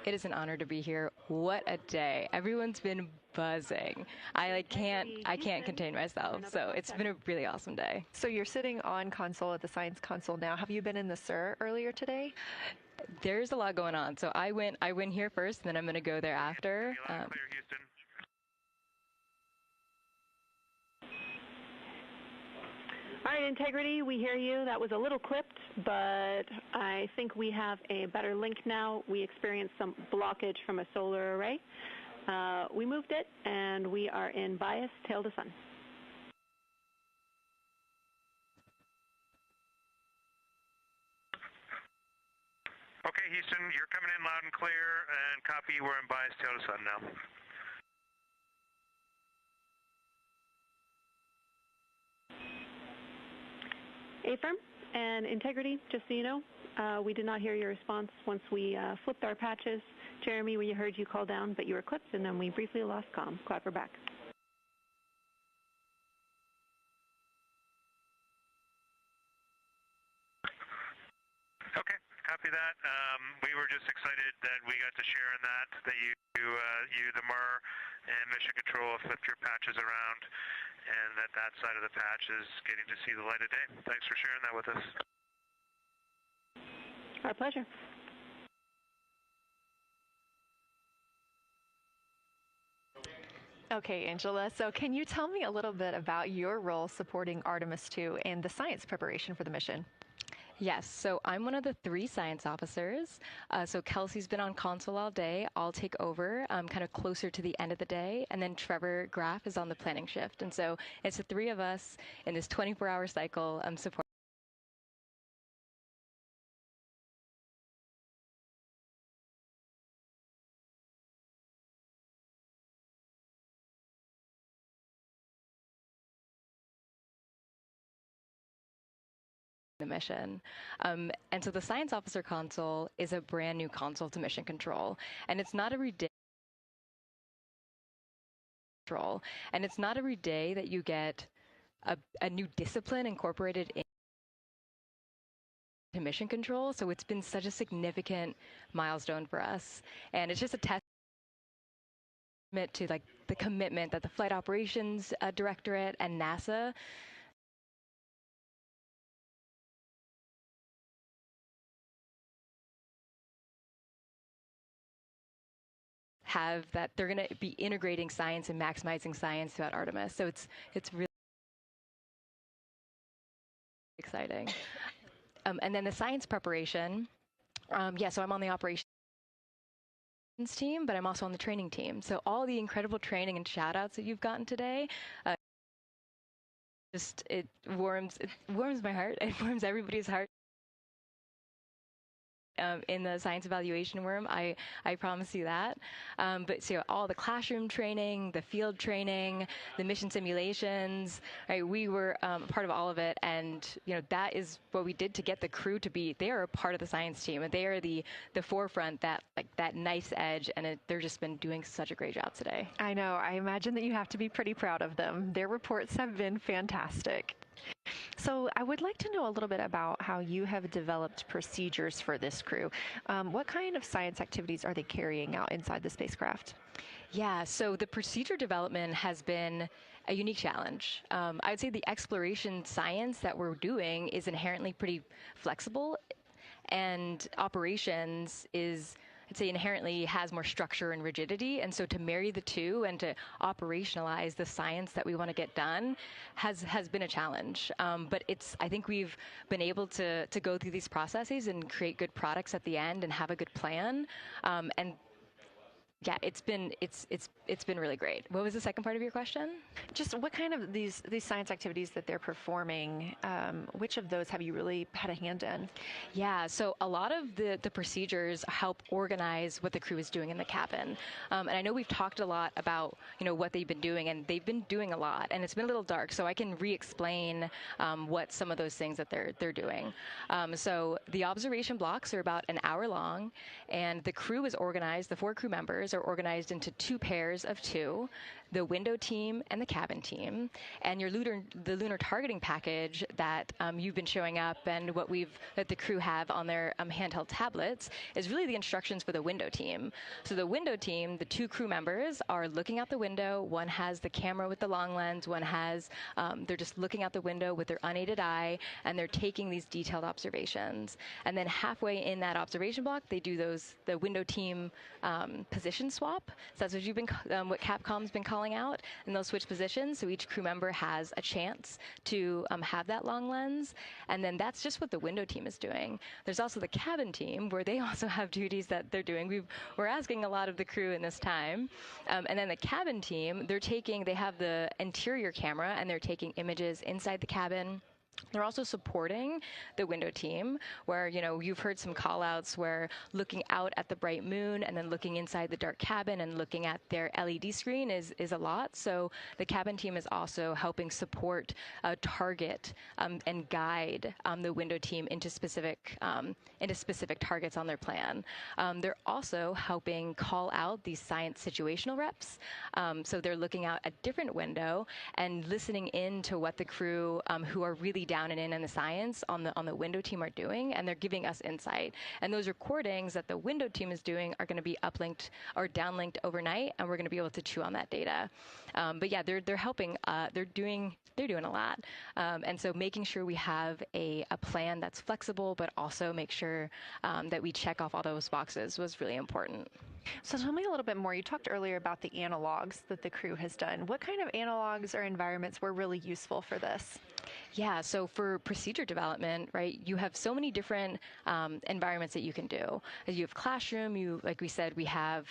Speaker 13: It is an honor to be here. What a day. Everyone's been buzzing. I can't contain myself. So it's been a really awesome day.
Speaker 1: So you're sitting on console at the Science Console now. Have you been in the SIR earlier today?
Speaker 13: There's a lot going on. So I went here first, and then I'm going to go there after.
Speaker 12: Clear, Houston.
Speaker 11: All right, Integrity, we hear you. That was a little clipped, but I think we have a better link now. We experienced some blockage from a solar array. We moved it, and we are in bias tail to sun.
Speaker 12: Okay, Houston, you're coming in loud and clear, and copy, we're in bias tail to sun now.
Speaker 11: Affirm and Integrity, just so you know, we did not hear your response once we flipped our patches. Jeremy, we heard you call down, but you were clipped, and then we briefly lost comm. Glad we're back.
Speaker 12: Okay, copy that. We were just excited that we got to share in that you, the MER, and Mission Control flipped your patches around, and that side of the patch is getting to see the light of day. Thanks for sharing that with us.
Speaker 11: Our pleasure.
Speaker 1: Okay, Angela, so can you tell me a little bit about your role supporting Artemis II and the science preparation for the mission?
Speaker 13: Yes, so I'm one of the 3 science officers. So Kelsey's been on console all day. I'll take over kind of closer to the end of the day. And then Trevor Graff is on the planning shift. And so it's the 3 of us in this 24-hour cycle supporting the mission. And so the Science Officer Console is a brand new console to Mission Control. And it's not every day. And it's not every day that you get a new discipline incorporated into Mission Control. So it's been such a significant milestone for us. And it's just a testament to like the commitment that the Flight Operations Directorate and NASA have, that they're going to be integrating science and maximizing science throughout Artemis. So it's really exciting. And then the science preparation. So I'm on the operations team, but I'm also on the training team. So all the incredible training and shout outs that you've gotten today, it warms my heart. It warms everybody's heart. In the science evaluation worm, I promise you that. But so all the classroom training, the field training, the mission simulations, right? We were part of all of it, and that is what we did to get the crew to be. They are a part of the science team, and they are the forefront, that nice edge, and they're just been doing such a great job today.
Speaker 1: I know. I imagine that you have to be pretty proud of them. Their reports have been fantastic. So I would like to know a little bit about how you have developed procedures for this crew. What kind of science activities are they carrying out inside the spacecraft?
Speaker 13: Yeah, so the procedure development has been a unique challenge. I would say the exploration science that we're doing is inherently pretty flexible, and operations is, I'd say, inherently has more structure and rigidity. And so to marry the two and to operationalize the science that we want to get done has been a challenge. But I think we've been able to go through these processes and create good products at the end and have a good plan. And yeah, it's been really great. What was the second part of your question?
Speaker 1: Just what kind of these science activities that they're performing, which of those have you really had a hand in?
Speaker 13: Yeah, so a lot of the procedures help organize what the crew is doing in the cabin. And I know we've talked a lot about what they've been doing, and they've been doing a lot, and it's been a little dark, so I can re-explain what some of those things that they're doing. So the observation blocks are about an hour long, and the crew is organized, the 4 crew members are organized into 2 pairs of 2, the window team and the cabin team. And the lunar targeting package that you've been showing up and that the crew have on their handheld tablets is really the instructions for the window team. So the window team, the 2 crew members are looking out the window. One has the camera with the long lens. One has, they're just looking out the window with their unaided eye, and they're taking these detailed observations. And then halfway in that observation block, they do the window team position swap. So that's what Capcom's been calling out, and they'll switch positions. So each crew member has a chance to have that long lens. And then that's just what the window team is doing. There's also the cabin team, where they also have duties that they're doing. We're asking a lot of the crew in this time. And then the cabin team, they have the interior camera, and they're taking images inside the cabin. They're also supporting the window team, where, you've heard some call outs where looking out at the bright moon and then looking inside the dark cabin and looking at their LED screen is a lot. So the cabin team is also helping support, target, and guide the window team into specific targets on their plan. They're also helping call out these science situational reps. So they're looking out a different window and listening in to what the crew who are really down and in the science on the window team are doing, and they're giving us insight. And those recordings that the window team is doing are going to be uplinked or downlinked overnight, and we're going to be able to chew on that data. But yeah, they're helping. They're doing a lot. And so making sure we have a plan that's flexible, but also make sure that we check off all those boxes was really important.
Speaker 1: So tell me a little bit more. You talked earlier about the analogs that the crew has done. What kind of analogs or environments were really useful for this?
Speaker 13: Yeah, so for procedure development, right, you have so many different environments that you can do. You have classroom, like we said, you have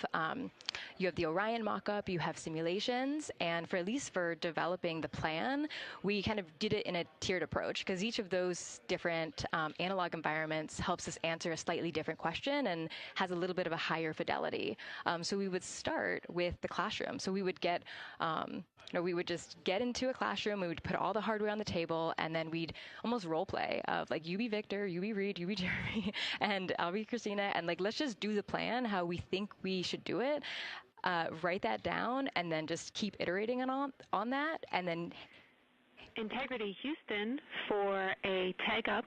Speaker 13: the Orion mock-up, you have simulations, and at least for developing the plan, we kind of did it in a tiered approach, because each of those different analog environments helps us answer a slightly different question and has a little bit of a higher fidelity. remotely. So we would start with the classroom. So we would we would just get into a classroom, we would put all the hardware on the table, and then we'd almost role play of like, you be Victor, you be Reed, you be Jeremy, and I'll be Christina, and like, let's just do the plan how we think we should do it. Write that down, and then just keep iterating on that, and then
Speaker 11: Integrity Houston for a tag up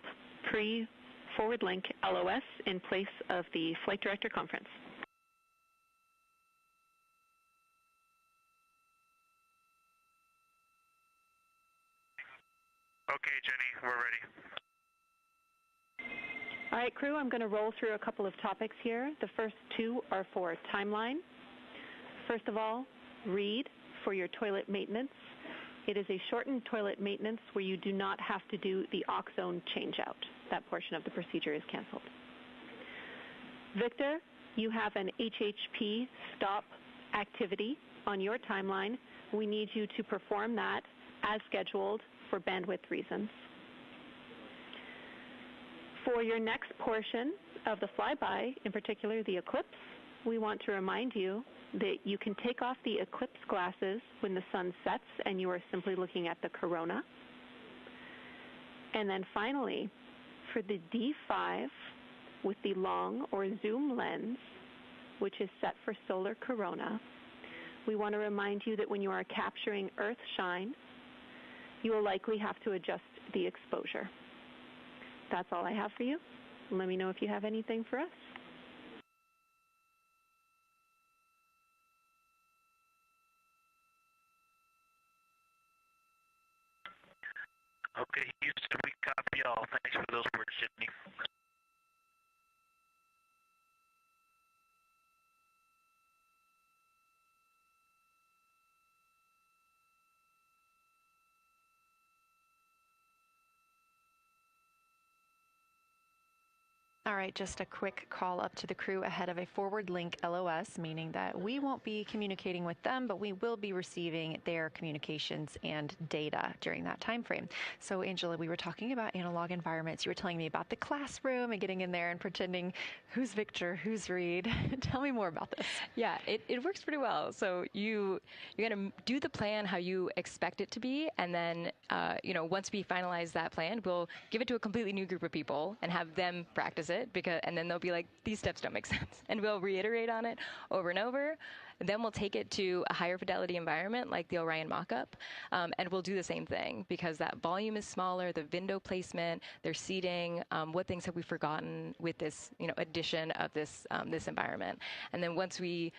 Speaker 11: pre-forward link LOS in place of the Flight Director Conference.
Speaker 12: Okay, Jenny, we're ready.
Speaker 11: All right, crew, I'm going to roll through a couple of topics here. The first two are for timeline. First of all, Reed for your toilet maintenance. It is a shortened toilet maintenance where you do not have to do the oxone changeout. That portion of the procedure is canceled. Victor, you have an HHP stop activity on your timeline. We need you to perform that as scheduled for bandwidth reasons. For your next portion of the flyby, in particular the eclipse, we want to remind you that you can take off the eclipse glasses when the sun sets and you are simply looking at the corona. And then finally, for the D5 with the long or zoom lens, which is set for solar corona, we want to remind you that when you are capturing Earth shine, you will likely have to adjust the exposure. That's all I have for you. Let me know if you have anything for us.
Speaker 12: Okay, Houston, we copy all. Thanks for those words, Sydney.
Speaker 1: All right, just a quick call up to the crew ahead of a forward link LOS, meaning that we won't be communicating with them, but we will be receiving their communications and data during that time frame. So, Angela, we were talking about analog environments. You were telling me about the classroom and getting in there and pretending who's Victor, who's Reed. Tell me more about this.
Speaker 13: Yeah, it works pretty well. So you're going to do the plan how you expect it to be, and then once we finalize that plan, we'll give it to a completely new group of people and have them practice it, and then they'll be like, these steps don't make sense, and we'll reiterate on it over and over. Then we'll take it to a higher fidelity environment like the Orion mock-up, and we'll do the same thing because that volume is smaller, the window placement, their seating, what things have we forgotten with this addition of this environment. And then once we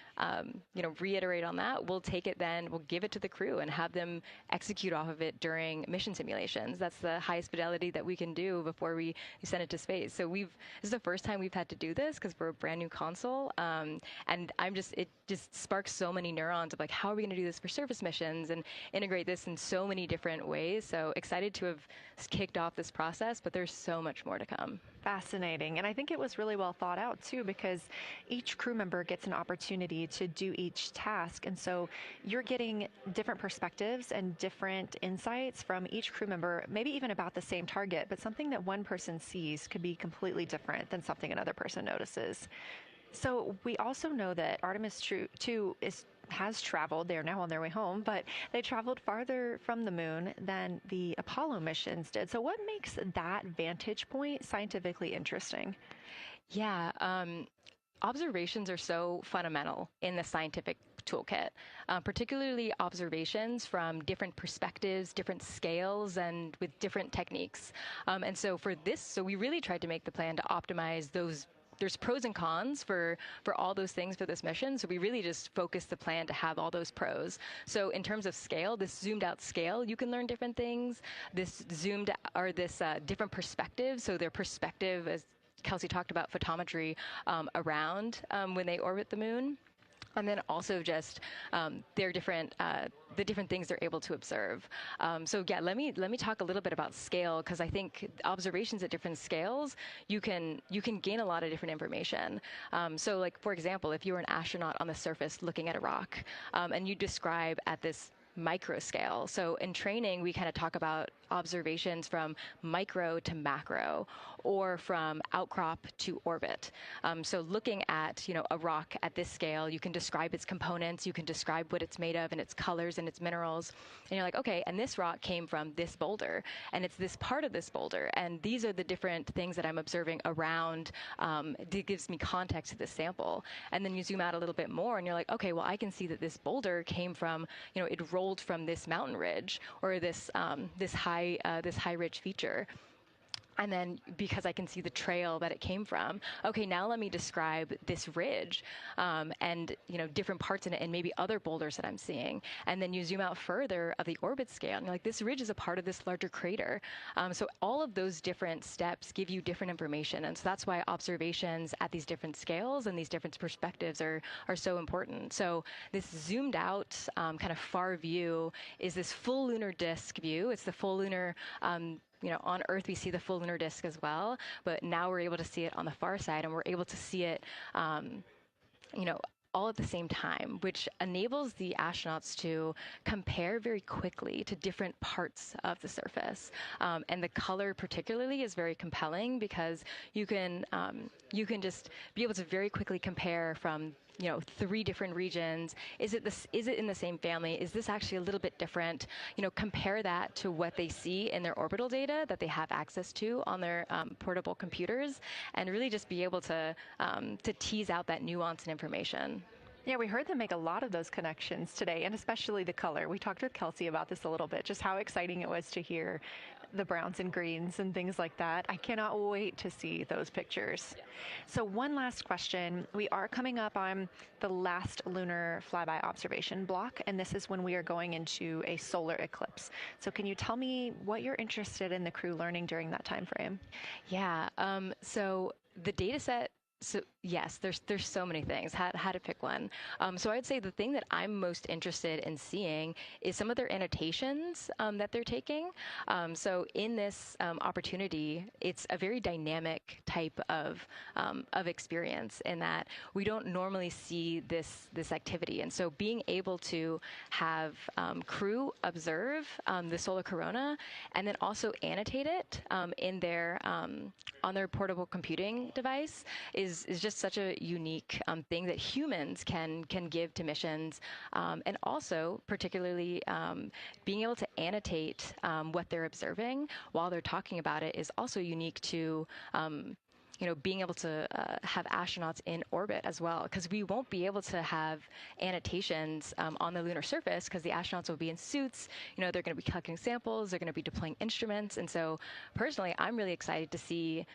Speaker 13: reiterate on that, we'll take it then, we'll give it to the crew and have them execute off of it during mission simulations. That's the highest fidelity that we can do before we send it to space. So this is the first time we've had to do this because we're a brand new console, and it just sparks so many neurons of like, how are we going to do this for surface missions and integrate this in so many different ways. So excited to have kicked off this process, but there's so much more to come.
Speaker 1: Fascinating. And I think it was really well thought out too, because each crew member gets an opportunity to do each task. And so you're getting different perspectives and different insights from each crew member, maybe even about the same target, but something that one person sees could be completely different than something another person notices. So we also know that Artemis II has traveled. They're now on their way home, but they traveled farther from the moon than the Apollo missions did. So what makes that vantage point scientifically interesting?
Speaker 13: Yeah, observations are so fundamental in the scientific toolkit, particularly observations from different perspectives, different scales, and with different techniques. And so for this, so we really tried to make the plan to optimize those. There's pros and cons for all those things for this mission. So we really just focused the plan to have all those pros. So in terms of scale, this zoomed out scale, you can learn different things. This different perspective. So their perspective, as Kelsey talked about, photometry around when they orbit the moon. And then also just their different the different things they're able to observe. So yeah, let me talk a little bit about scale, because I think observations at different scales, you can gain a lot of different information. So like, for example, if you were an astronaut on the surface looking at a rock, and you describe at this micro scale. So in training, we kind of talk about observations from micro to macro, or from outcrop to orbit. So looking at, a rock at this scale, you can describe its components, you can describe what it's made of and its colors and its minerals. And you're like, okay, and this rock came from this boulder, and it's this part of this boulder, and these are the different things that I'm observing around. It gives me context to this sample. And then you zoom out a little bit more, and you're like, okay, well, I can see that this boulder came from, it rolled from this mountain ridge, or this high ridge feature. And then because I can see the trail that it came from, okay, now let me describe this ridge and, different parts in it and maybe other boulders that I'm seeing. And then you zoom out further of the orbit scale, and you're like, this ridge is a part of this larger crater. So all of those different steps give you different information. And so that's why observations at these different scales and these different perspectives are so important. So this zoomed out kind of far view is this full lunar disk view. It's the full lunar on Earth, we see the full lunar disk as well, but now we're able to see it on the far side, and we're able to see it, all at the same time, which enables the astronauts to compare very quickly to different parts of the surface. And the color particularly is very compelling because you can just be able to very quickly compare from 3 different regions. Is it in the same family? Is this actually a little bit different? Compare that to what they see in their orbital data that they have access to on their portable computers, and really just be able to tease out that nuance and information.
Speaker 1: Yeah, we heard them make a lot of those connections today, and especially the color. We talked with Kelsey about this a little bit, just how exciting it was to hear the browns and greens and things like that. I cannot wait to see those pictures. Yeah. So one last question. We are coming up on the last lunar flyby observation block, and this is when we are going into a solar eclipse. So can you tell me what you're interested in the crew learning during that time frame?
Speaker 13: Yeah, so the data set. So yes, there's so many things. How to pick one. So I'd say the thing that I'm most interested in seeing is some of their annotations that they're taking. So in this opportunity, it's a very dynamic type of experience in that we don't normally see this activity. And so being able to have crew observe the solar corona and then also annotate it in their on their portable computing device is just such a unique thing that humans can give to missions, and also particularly being able to annotate what they're observing while they're talking about it is also unique to being able to have astronauts in orbit as well, because we won't be able to have annotations on the lunar surface because the astronauts will be in suits. They're going to be collecting samples, they're going to be deploying instruments, and so personally, I'm really excited to see